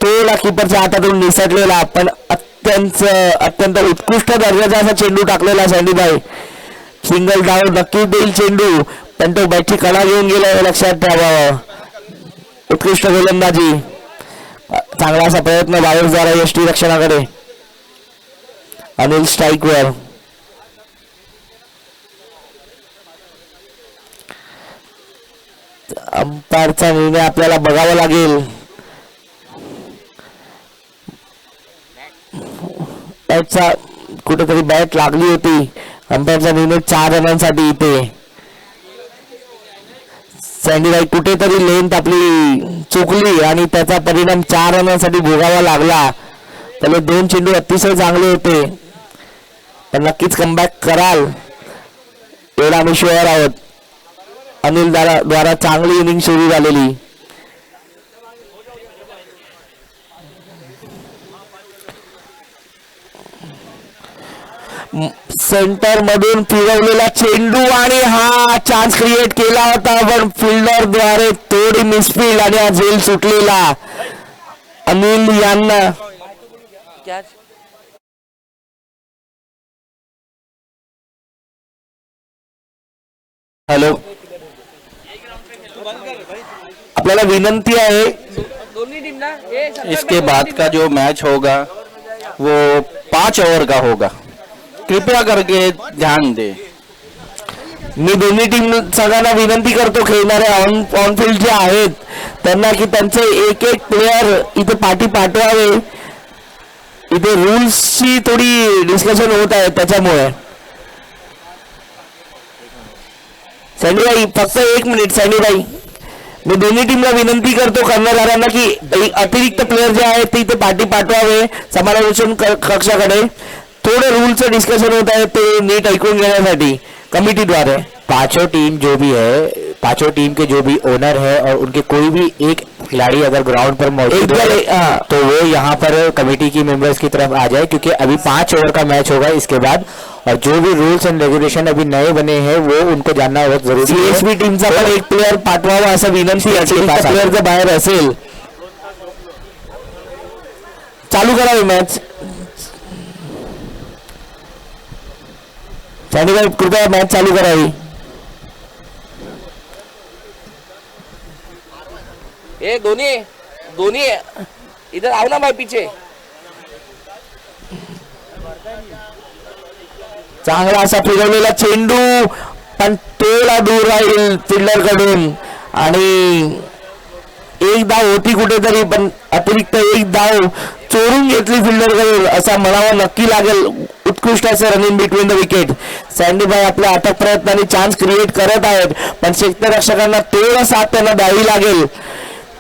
थोडा किपरच्या हातातून निसटलेला पण अत्यंत उत्कृष्ट दर्जाचा असा चेंडू टाकलेला सँडीबाई. सिंगल डाव नक्की देईल चेंडू, पण तो बॅटची कडा घेऊन गेला हे लक्षात ठेवावं. उत्कृष्ट गोलंदाजी, चांगला असा प्रयत्न 22 यष्टी रक्षणाकडे. अनिल स्ट्राईकवर. अंपायरचा निर्णय आपल्याला बघावा लागेल. बॅटचा कुठेतरी बॅट लागली होती. अंपायरचा निर्णय 4 रनांसाठी इथे. सँडीबाई कुठेतरी लेंथ आपली चुकली आणि त्याचा परिणाम 4 रनांसाठी भोगावा लागला. पहिले 2 चेंडू अतिशय चांगले होते, पण नक्कीच कमबॅक कराल एवढा आम्ही शुअर आहोत. अनिल द्वारा चांगली इनिंग सुरू झालेली. सेंटर मधून फिरवलेला चेंडू आणि हा चान्स क्रिएट केला होता, पण फिल्डर द्वारे थोडी मिसफील्ड आणि हा झेल सुटलेला अनिल यांना. हॅलो, आपल्याला विनंती आहे इसके बाद का जो मैच होगा वो 5 ओवर का होगा, कृपया करके ध्यान दे. मी दोन्ही टीम सगळ्यांना विनंती करतो, खेळणारे ऑन फील्ड जे आहेत त्यांना की त्यांचे एक प्लेयर इथे पाठी पाठवावे. इथे रूल्सची थोडी डिस्कशन होत आहे त्याच्यामुळे. सँडीबाई फक्त 1 मिनिट. सँडीबाई, मी दोन्ही टीमला विनंती करतो कर्णधारांना की अतिरिक्त प्लेयर जे आहेत ते इथे पाठी पाठवावे समालोचन कक्षाकडे. थोडे रूलचं डिस्कशन होत आहे ते नीट ऐकून घेण्यासाठी कमिटीद्वारे. पांचों टीम के जो भी ओनर है और उनके कोई भी एक खिलाड़ी अगर ग्राउंड पर मौजूद है तो वो यहाँ पर कमेटी की मेंबर्स की तरफ आ जाए, क्योंकि अभी 5 ओवर का मैच होगा इसके बाद. और जो भी रूल्स एंड रेगुलेशन अभी नए बने हैं वो उनको जानना बहुत जरूरी है. सीएसबी टीमचा पण एक प्लेयर पाठवावा असं विनंती आहे. प्लेयर जर बाहेर असेल चालू करावी मॅच. सँडीबाई कृपया मॅच चालू करावी. ए दोन्ही इधर आओ ना भाई पीछे. चांगला असा फिरवलेला चेंडू पण थोडा दूर राहील फिल्डर कडून आणि एक धाव होती कुठेतरी, पण अतिरिक्त एक धाव चोरून घेतली फिल्डर कडून असा म्हणावं नक्की लागेल. उत्कृष्ट असं रनिंग बिटवीन द विकेट. सँडीबाई आपल्या अटक प्रयत्नांनी चान्स क्रिएट करत आहेत, पण क्षेत्ररक्षकांना थोडा साथ त्यांना द्यावी लागेल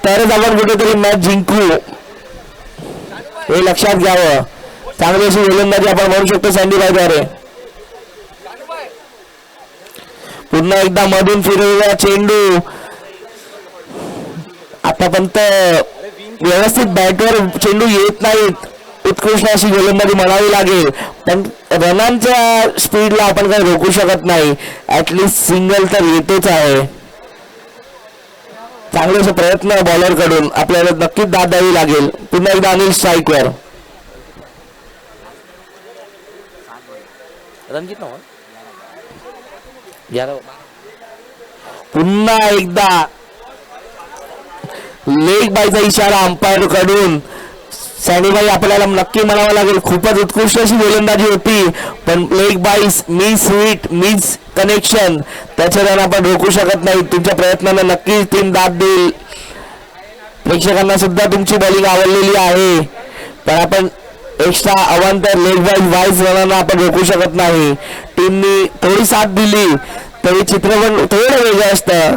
तरच आपण कुठेतरी मॅच जिंकू हे लक्षात घ्यावं. चांगली अशी गोलंदाजी आपण म्हणू शकतो सँडीबाईद्वारे. पुन्हा एकदा मधून फिरवलेला चेंडू. आतापर्यंत व्यवस्थित बॅटवर चेंडू येत नाहीत. उत्कृष्ट अशी गोलंदाजी म्हणावी लागेल, पण रनांच्या स्पीडला आपण काही रोखू शकत नाही. ऍटलिस्ट सिंगल तर येतेच आहे. चांगले असे प्रयत्न बॉलर कडून आपल्याला नक्कीच दाद द्यावी लागेल. पुन्हा एकदा अनिल स्ट्राईकवर. रणजित पुन्हा एकदा लेग बायचा इशारा अंपायर कडून. सँडीबाई आपल्याला नक्की म्हणावं लागेल खूपच उत्कृष्ट अशी गोलंदाजी होती, पण लेग बाईस मिस हिट मिस कनेक्शन त्याच्यावर आपण रोखू शकत नाही. तुमच्या प्रयत्नांना नक्कीच टीम दाद देईल. प्रेक्षकांना सुद्धा तुमची बॉलिंग आवडलेली आहे, पण आपण एक्स्ट्रा अवांतर लेग वाईज रनांना आपण रोखू शकत नाही. टीमनी थोडी साथ दिली तरी चित्र पण थोडं वेगळं असतं.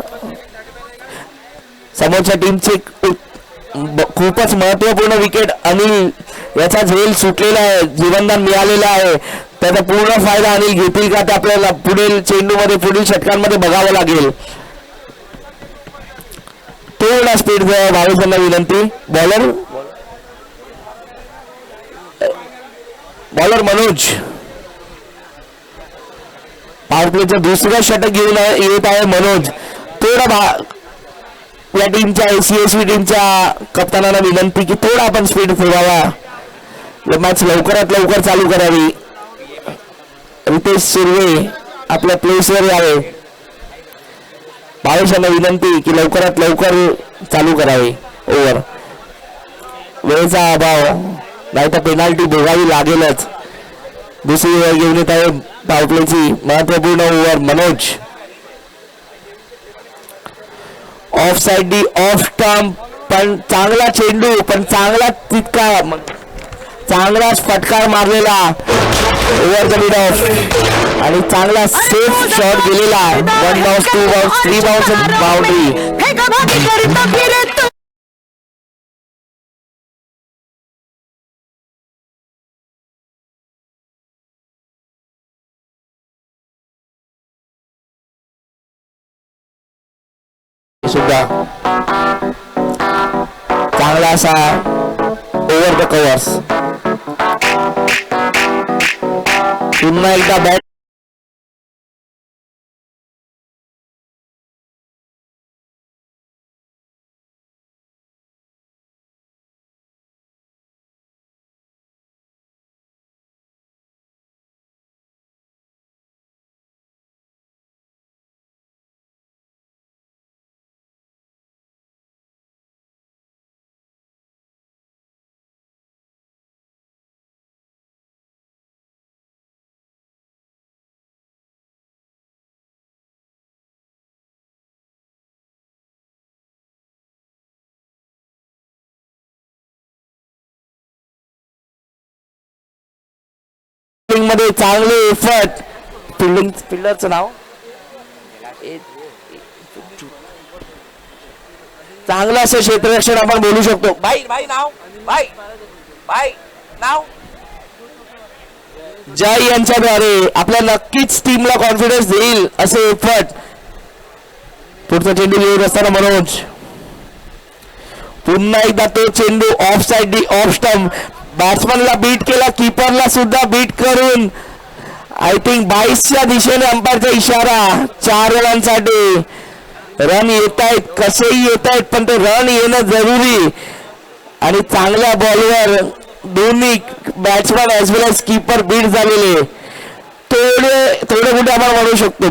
समोरच्या टीमचे खूपच महत्वपूर्ण विकेट अनिल याचा झेल सुटलेला आहे, जीवनदान मिळालेलं आहे. त्याचा पूर्ण फायदा अनिल घेतील का ते आपल्याला पुढील चेंडूमध्ये पुढील षटकांमध्ये बघावं लागेल. थोडा स्पीड द्या भावेशांना विनंती. बॉलर मनोज पॉवर प्लेचं दुसरं षटक घेऊन येत आहे मनोज. थोडा या टीमच्या सीएसवी टीमच्या कप्तानाला विनंती की थोडा आपण स्पीड ठेवावा, मॅच लवकरात लवकर चालू करावी. रितेश सुर्वे आपल्या प्लेसवर यावे. भावेशांना विनंती की लवकरात लवकर चालू करावे ओव्हर. वेळेचा अभाव नाही तर पेनाल्टी भोगावी लागेलच. दुसरी वेळ घेऊन येत आहे पॉवर प्लेची महत्वपूर्ण over. Manoj of side the off stump, पण चांगला चेंडू, पण चांगला तितका चांगला फटकार मारलेला ओव्हर द मिड ऑफ आणि चांगला सेफ शॉट गेलेला. 1 बाउन्स 2 बाउन्स 3 बाउन्स बाउंड्री. सुद्धा चांगला असा ओव्हर द कव्हर्स. पुन्हा एकदा बॅट मध्ये चांगले एफर्ट. फिल्डरचं नाव चांगलं असं क्षेत्ररक्षण आपण बोलू शकतो. जय यांच्याद्वारे आपल्या नक्कीच टीमला कॉन्फिडन्स देईल असे एफर्ट. पुढचा चेंडू येऊन असताना मनोज पुन्हा एकदा तो चेंडू off side the off stump. बॅट्समनला बीट केला, कीपरला सुद्धा बीट करून आय थिंक 22च्या दिशेने अंपायरचा इशारा. 4 रनांसाठी रन येत आहेत, कसेही येत आहेत, पण ते रन येणं जरुरी. आणि चांगल्या बॉलवर दोन्ही बॅट्समन ॲज वेल एज कीपर बीट झालेले. थोडे कुठे आपण म्हणू शकतो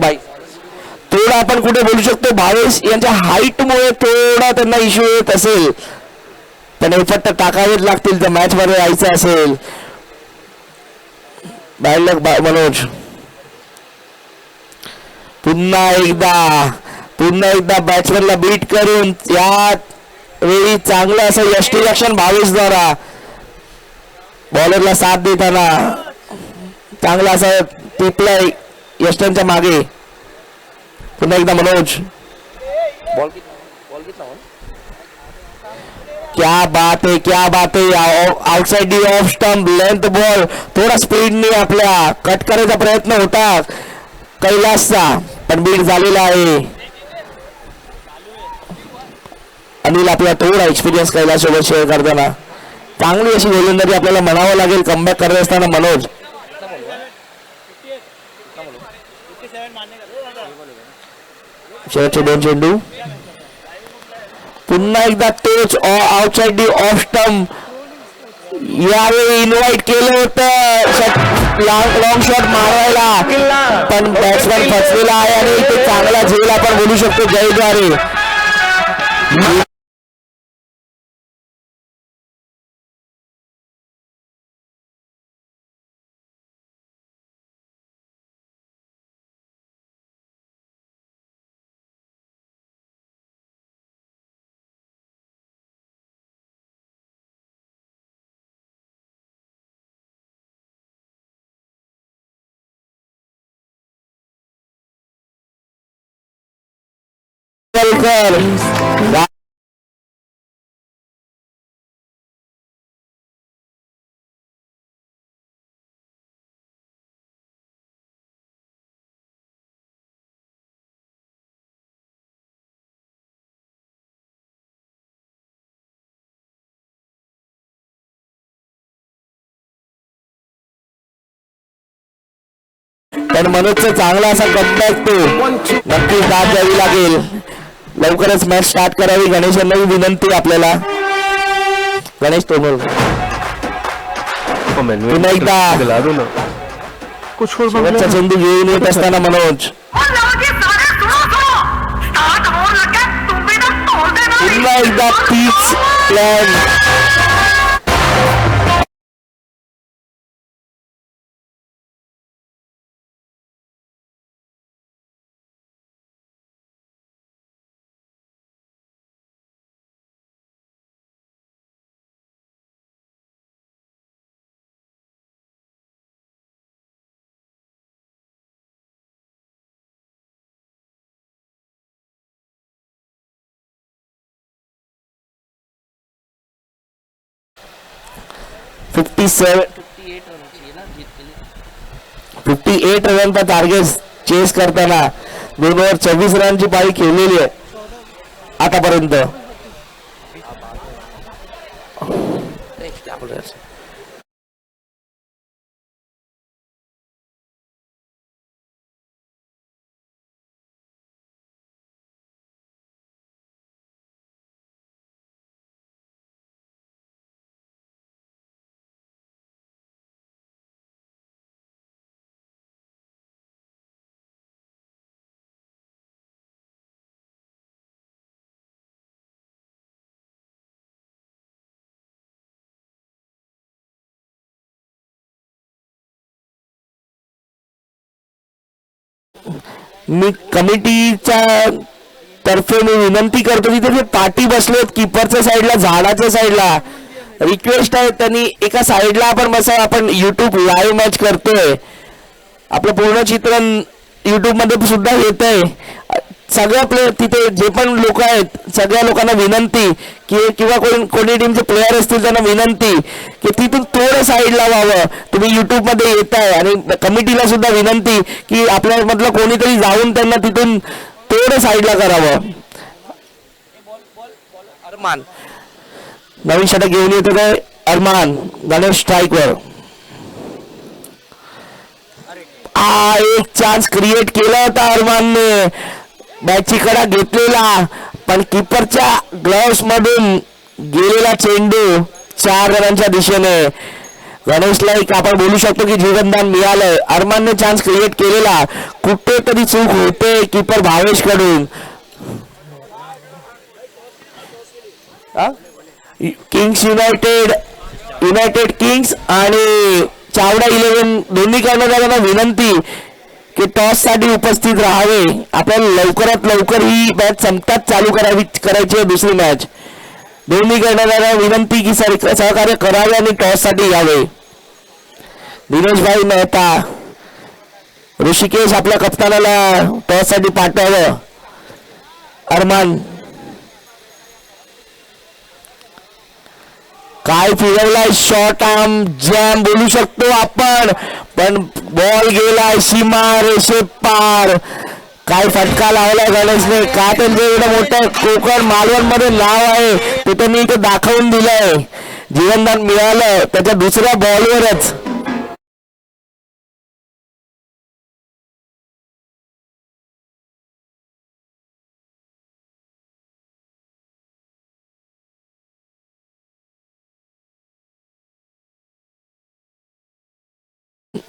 थोडं आपण कुठे बोलू शकतो भावेश यांच्या हाईटमुळे थोडा त्यांना इश्यू येत असेल, पण एफर्ट टाकावेच लागतील जर मॅच मध्ये यायचं असेल. बॅड लक मनोज. पुन्हा एकदा बॅट्समॅनला बीट करून या वेळी चांगलं असं यष्टीरक्षण भावेश द्वारा बॉलरला साथ देताना चांगला असं टिपलाय यष्टांच्या मागे. पुन्हा एकदा मनोज. क्या बात है outside the off stump length ball. थोडा स्पीडने आपल्या कट करायचा प्रयत्न होता कैलासचा, पण बीट झालेला आहे. अनिल आपला थोडा एक्सपिरियन्स कैलास सोबत शेअर करताना चांगली अशी गोलंदाजी आपल्याला म्हणावं लागेल कमबॅक करत असताना मनोज. शेवटचे 2 चेंडू. पुन्हा एकदा तोच आउटसाइड डी ऑफ स्टंप. यावेळी इन्व्हाइट केलं होतं लॉंग शॉट मारायला, पण बॅट्समॅन फसलेला आहे आणि ते चांगला झेल आपण बोलू शकतो जयद्वारे. कर पण मनोजचा चांगला असा कमबॅक तो नक्कीच दाद द्यावी लागेल. लवकरच मॅच स्टार्ट करावी गणेशांनाही विनंती आपल्याला. गणेश तोमर पुन्हा एकदा शेवटचा चेंडू घेऊन येत असताना मनोज पुन्हा एकदा तीच प्लॅन. फिफ्टी एट रनचा टार्गेट चेस करताना 2 ओव्हर 26 रनची पाळी खेळलेली आहे आतापर्यंत. मी कमिटीच्या तर्फे मी विनंती करतो की ते पाठी बसलेत कीपरच्या साईडला झाडाच्या साईडला. रिक्वेस्ट आहे त्यांनी एका साईडला आपण बसा. आपण युट्यूब लाईव्ह मॅच करतोय. आपलं पूर्ण चित्रण युट्यूब मध्ये सुद्धा येत आहे. सगळ्या प्लेयर तिथे जे पण लोक आहेत सगळ्या लोकांना विनंती की किंवा कोणी टीमचे प्लेयर असतील त्यांना विनंती की तिथून थोडं साईडला व्हावं. तुम्ही युट्यूब मध्ये येत आहे आणि कमिटीला सुद्धा विनंती की आपल्यामधलं कोणीतरी जाऊन त्यांना तिथून थोडं साईडला करावं. अरमान नवीन षटक घेऊन येतो काय अरमान गणेश स्ट्राईकवर. एक चान्स क्रिएट केला होता अरमानने. बॅटची कडा घेतलेला पण कीपरच्या ग्लोव्स मधून गेलेला चेंडू 4 रनांच्या दिशेने. गणेशला एक आपण बोलू शकतो की जीवनदान मिळालंय. अरमानने चान्स क्रिएट केलेला कुठेतरी चूक होते कीपर भावेश कडून. किंग्स युनायटेड किंग्स आणि चावडा 11 दोन्ही कर्णधारांना विनंती की टॉस साठी उपस्थित राहावे. आपल्याला लवकरात लवकर ही मॅच संपतात चालू करायची आहे दुसरी मॅच. दोन्ही कर्णधारांना विनंती की सहकार्य करावे आणि टॉस साठी यावे. दिनेशभाई मेहता ऋषिकेश आपल्या कप्तानाला टॉस साठी पाठवावं. अरमान काय फिरवलाय शॉर्ट आर्म जॅम बोलू शकतो आपण पण बॉल गेलाय सीमा रेषे पार. काय फटका लावलाय गणेशने. का त्यांचं एवढं मोठं कोकण मालवण मध्ये नाव आहे ते त्यांनी इथे दाखवून दिलंय. जीवनदान मिळालं त्याच्या दुसऱ्या बॉलवरच.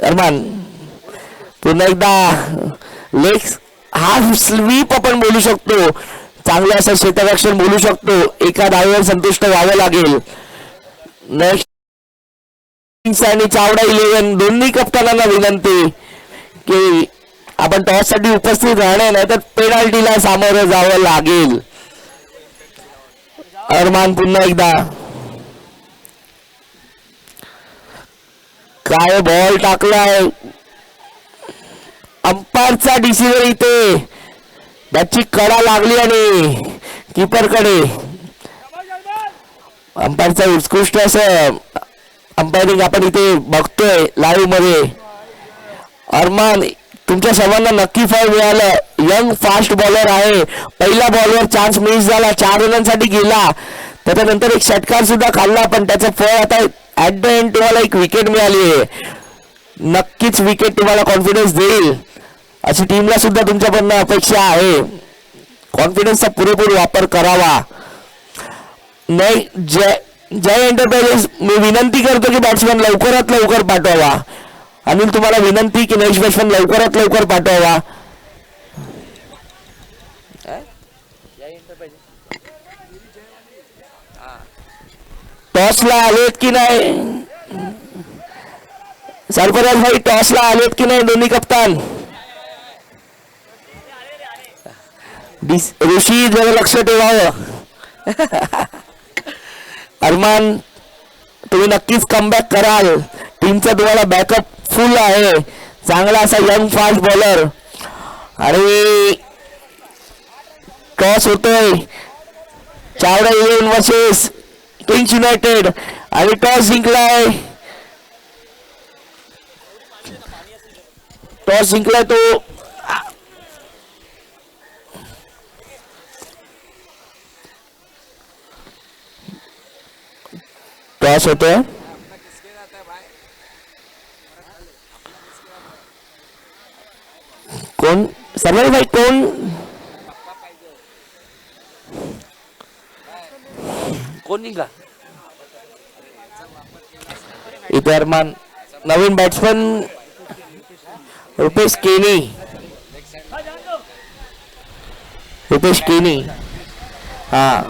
अरमान पुन्हा एकदा लेग हाफ स्वीप आपण बोलू शकतो. चांगलं असं क्षेत्ररक्षण बोलू शकतो. एका धावेवर संतुष्ट व्हावं लागेल. नेक्स्ट आणि चावडा 11 दोन्ही कप्तानांना विनंती की आपण टॉस साठी उपस्थित राहणे नाही तर पेनाल्टीला सामोरं जावं लागेल. अरमान पुन्हा एकदा काय बॉल टाकलाय. अंपायरचा डिसिजन इथे त्याची कडा लागली आणि कीपरकडे. अंपायरचा उत्कृष्ट असं अंपायरिंग आपण इथे बघतोय लाईव्ह मध्ये. अरमान तुमच्या सर्वांना नक्की फळ मिळालं. यंग फास्ट बॉलर आहे. पहिल्या बॉलवर चान्स मिस झाला 4 रनांसाठी गेला. त्याच्यानंतर एक षटकार सुद्धा खाल्ला पण त्याचं फळ आता ऍट द एंड तुम्हाला एक विकेट मिळाली आहे. नक्कीच विकेट तुम्हाला कॉन्फिडन्स देईल अशी टीमला सुद्धा तुमच्याकडनं अपेक्षा आहे. कॉन्फिडन्सचा पुरेपूर वापर करावा. नाही जय एंटरप्राइजेस मी विनंती करतो की बॅट्समॅन लवकरात लवकर पाठवावा. अनिल तुम्हाला विनंती की नेक्स्ट बॅट्समॅन लवकरात लवकर पाठवावा. टॉसला आलेत की नाही सरफराज भाई, टॉसला आलेत की नाही दोन्ही कप्तान? ऋषी जरा लक्ष ठेवावं. अरमान तुम्ही नक्कीच कमबॅक कराल. टीमचा तुम्हाला बॅकअप फुल आहे. चांगला असा यंग फास्ट बॉलर. आणि टॉस होतोय चावडा 11 वर्सेस किंग्स युनायटेड आणि टॉस जिंकलाय. टॉस जिंकलाय तो टॉस होतोय. कोण सरदार भाई कोण कोण निघा इथे? अरमान नवीन बॅट्समन रुपेश केनी. हा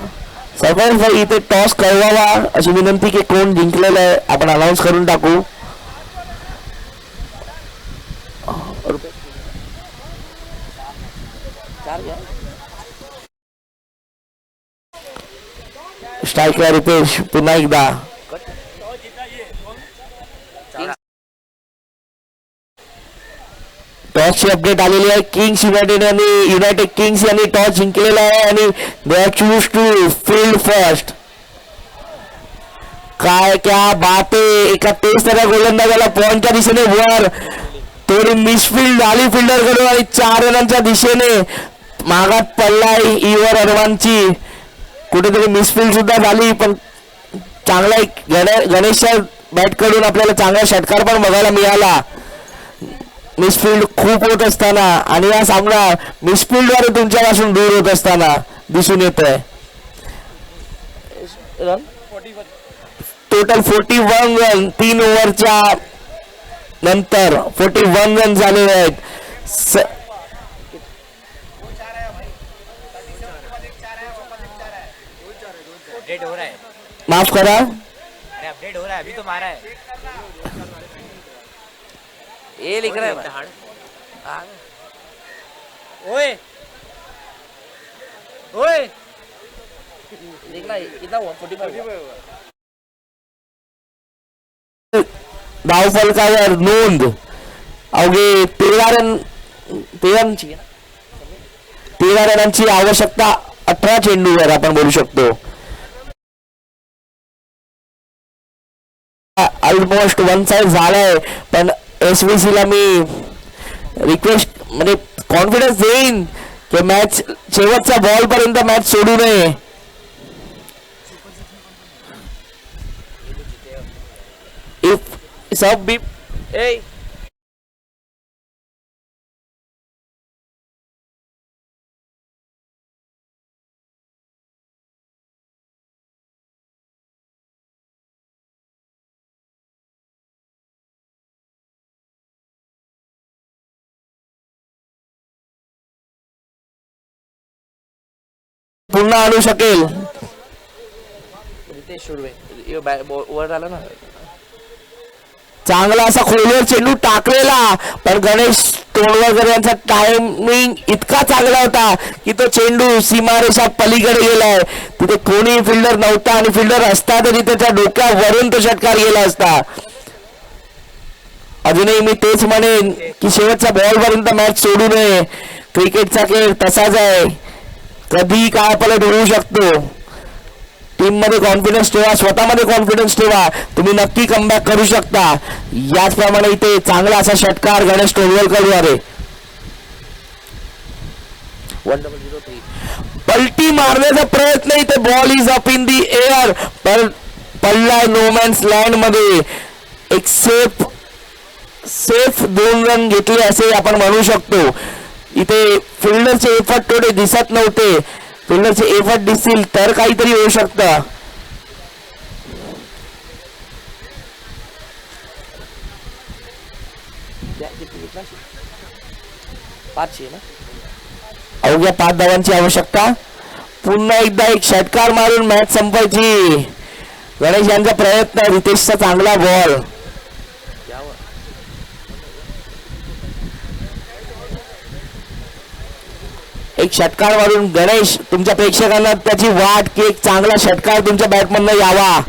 सरदार भाई इथे टॉस कळवावा अशी विनंती की कोण जिंकलेलं आहे आपण अनाऊन्स करून टाकू. स्ट्राईकला रुपेश पुन्हा एकदा. टॉसची अपडेट आलेली आहे. किंग्स युनायटेड आणि युनायटेड किंग्स यांनी टॉस जिंकलेला आहे आणि they are choose to field first. काय क्या बात आहे. एका तेज त्या गोलंदाजाला पॉइंटच्या दिशेने वर थोडी मिसफिल्ड झाली फिल्डर कडून आणि 4 रनांच्या दिशेने मागात पडलाय इवर अरमानची. कुठेतरी मिसफिल्ड सुद्धा झाली पण चांगला गणेशच्या बॅट कडून आपल्याला चांगला षटकार पण बघायला मिळाला. मिसफिल्ड खूप होत असताना आणि हा सामना मिसफिल्ड द्वारे तुमच्यापासून दूर होत असताना दिसून येत आहे. टोटल 41 रन 3 ओव्हरच्या नंतर 41 रन झालेले आहेत. अपडेट हो रहा है. माफ करा अरे अपडेट हो रहा है, अभी तो मारा है. ये लिख रहा है. ओए ओए धावफलकावर नोंद अवघे 13 रनांची आवश्यकता 18 चेंडूवर आपण बोलू शकतो. ऑलमोस्ट वन साइड झालाय पण SVC ला मी रिक्वेस्ट म्हणजे कॉन्फिडन्स देईन की मॅच शेवटच्या बॉल पर्यंत मॅच सोडू नये. इफ सब बी पुन्हा आणू शकेल. चांगला असा खोलवर चेंडू टाकलेला पण गणेश तोंडवरकर यांचा टायमिंग इतका चांगला होता की तो चेंडू सीमारेषा पलीकडे गेलाय. तिथे कोणी फिल्डर नव्हता आणि फिल्डर असता तरी त्याच्या डोक्यावरून तो षटकार गेला असता. अजूनही मी तेच म्हणेन की शेवटच्या बॉल पर्यंत मॅच सोडू नये. क्रिकेटचा खेळ तसाच आहे, कधी काय पलट होऊ शकतो. टीम मध्ये कॉन्फिडन्स ठेवा, स्वतःमध्ये कॉन्फिडन्स ठेवा, तुम्ही नक्की कमबॅक करू शकता. याचप्रमाणे इथे चांगला असा षटकार गणेश तोंडवलकर पलटी मारण्याचा प्रयत्न. इथे ball is up in the air पण पडलाय नो मॅन्स लँड मध्ये. एक सेफ सेफ 2 रन घेतले असे आपण म्हणू शकतो. इथे फिल्डरचे एफर्ट थोडे दिसत नव्हते. फिल्डरचे एफर्ट दिसतील तर काहीतरी होऊ शकतं. अवघ्या 5 धावांची आवश्यकता. पुन्हा एकदा एक षटकार मारून मॅच संपवायची. गणेश यांचा प्रयत्न. रितेशचा चांगला बॉल. एक षटकार मारून गणेश, तुमच्या प्रेक्षकांना त्याची वाट की एक चांगला षटकार तुमच्या बॅटमधनं यावा.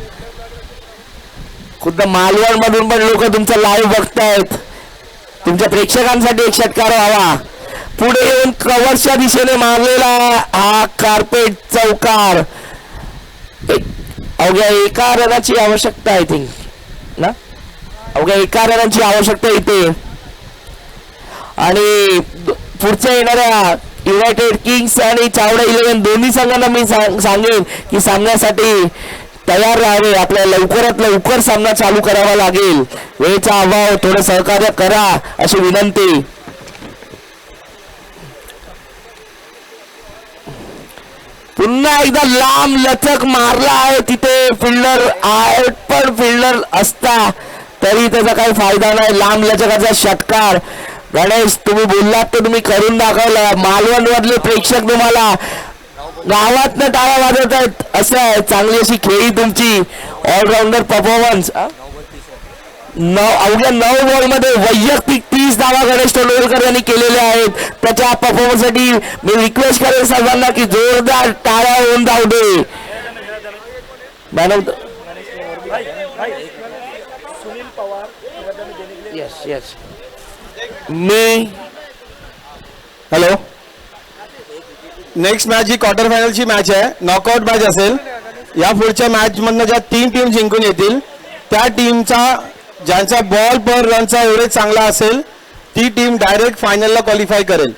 खुद्द मालवण मधून पण लोक तुमचा लाईव्ह बघतायत. तुमच्या प्रेक्षकांसाठी एक षटकार व्हावा. पुढे येऊन कव्हरच्या दिशेने मारलेला हा कार्पेट चौकार. अवघ्या 1 रनाची आवश्यकता आय थिंक ना. अवघ्या 1 रनाची आवश्यकता इथे. आणि पुढच्या येणाऱ्या युनायटेड किंग्स आणि चावडा 11 दोन्ही संघांना मी सांगेन की सामन्यासाठी तयार राहावे. आपल्याला लवकरात लवकर सामना चालू करावा लागेल. वेळेचा अभाव, थोडं सहकार्य करा अशी विनंती. पुन्हा एकदा लांब लचक मारला आहे तिथे फिल्डर आहे, पण फिल्डर असता तरी त्याचा काही फायदा नाही. लांब लचकाचा षटकार. गणेश, तुम्ही बोललात तर तुम्ही करून दाखवलं. मालवण मधले प्रेक्षक तुम्हाला गावातनं टाळ्या वाजवत आहेत. असं आहे, चांगली अशी खेळी तुमची. Allrounder performance. अवघ्या 9 बॉल मध्ये वैयक्तिक 30 धावा गणेश तोंडवलकर यांनी केलेल्या आहेत. त्याच्या परफॉर्मन्स साठी मी रिक्वेस्ट करेन सर्वांना की जोरदार टाळ्या होऊन जाऊ दे. मॅन ऑफ यस मी हॅलो, नेक्स्ट मॅच ही क्वार्टर फायनलची मॅच आहे. नॉकआउट मॅच असेल. या पुढच्या मॅच मधनं ज्या 3 टीम जिंकून येतील त्या टीमचा ज्यांचा बॉल पर रनचा एव्हरेज चांगला असेल ती टीम डायरेक्ट फायनलला क्वालिफाय करेल.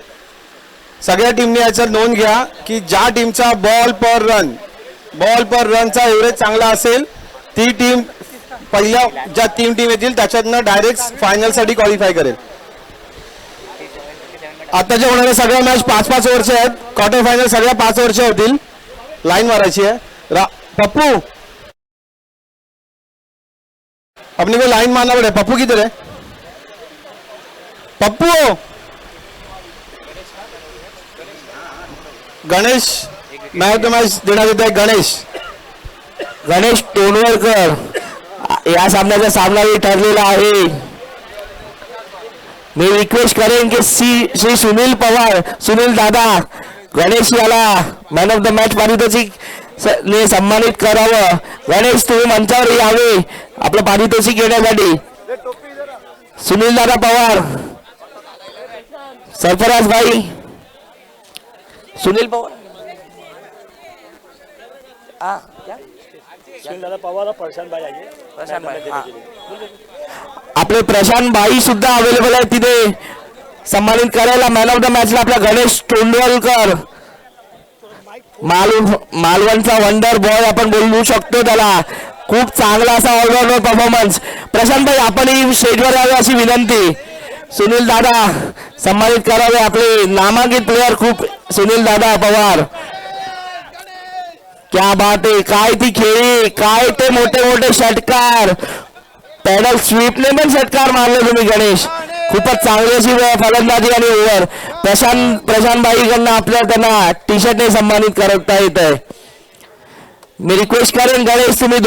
सगळ्या टीमने याचं नोंद घ्या की ज्या टीमचा बॉल पर रनचा एव्हरेज चांगला असेल ती टीम पहिल्या ज्या 3 टीम येतील त्याच्यातनं डायरेक्ट फायनलसाठी क्वालिफाय करेल. आताच्या होणाऱ्या सगळ्या मॅच 5-5 ओव्हरच्या आहेत. क्वार्टर फायनल सगळ्या 5 ओव्हरच्या होतील. लाईन मारायची आहे. पप्पू, अपने को लाइन मारना पड़े. पप्पू किधर है? पप्पू, गणेश मैच तो मैच देना देता है. गणेश तोंडवलकर या सामन्याचा सामनाही ठरलेला आहे. मी रिक्वेस्ट करेन की श्री सुनील पवार, सुनील दादा, गणेश याला मॅन ऑफ द मॅच पारितोषिक ने सन्मानित करावं. गणेश, तुम्ही मंचावर यावे आपलं पारितोषिक घेण्यासाठी. सुनील दादा पवार, सरफराज भाई, सुनील पवार, आपले प्रशांत भाई सुद्धा अवेलेबल आहे तिथे सन्मानित करायला. मॅन ऑफ द मॅचला आपला गणेश तोंडवलकर, मालवणचा वंडर बॉय आपण बोलू शकतो त्याला. खूप चांगला असा ऑलराऊंडर परफॉर्मन्स. प्रशांत भाई, आपणही स्टेजवर यावे अशी विनंती. सुनील दादा सन्मानित करावे आपले नामांकित प्लेयर खूप सुनील दादा पवार. क्या बात आहे. काय ती खेळी, काय ते मोठे मोठे षटकार. पॅडल स्वीपने पण षटकार मारले तुम्ही गणेश. खूपच चांगली अशी फलंदाजी आणि ओव्हर. प्रशांत भाईकडनं आपल्या त्यांना टी शर्टने सन्मानित करता येत आहे. मी रिक्वेस्ट करेन गणेश, तुम्ही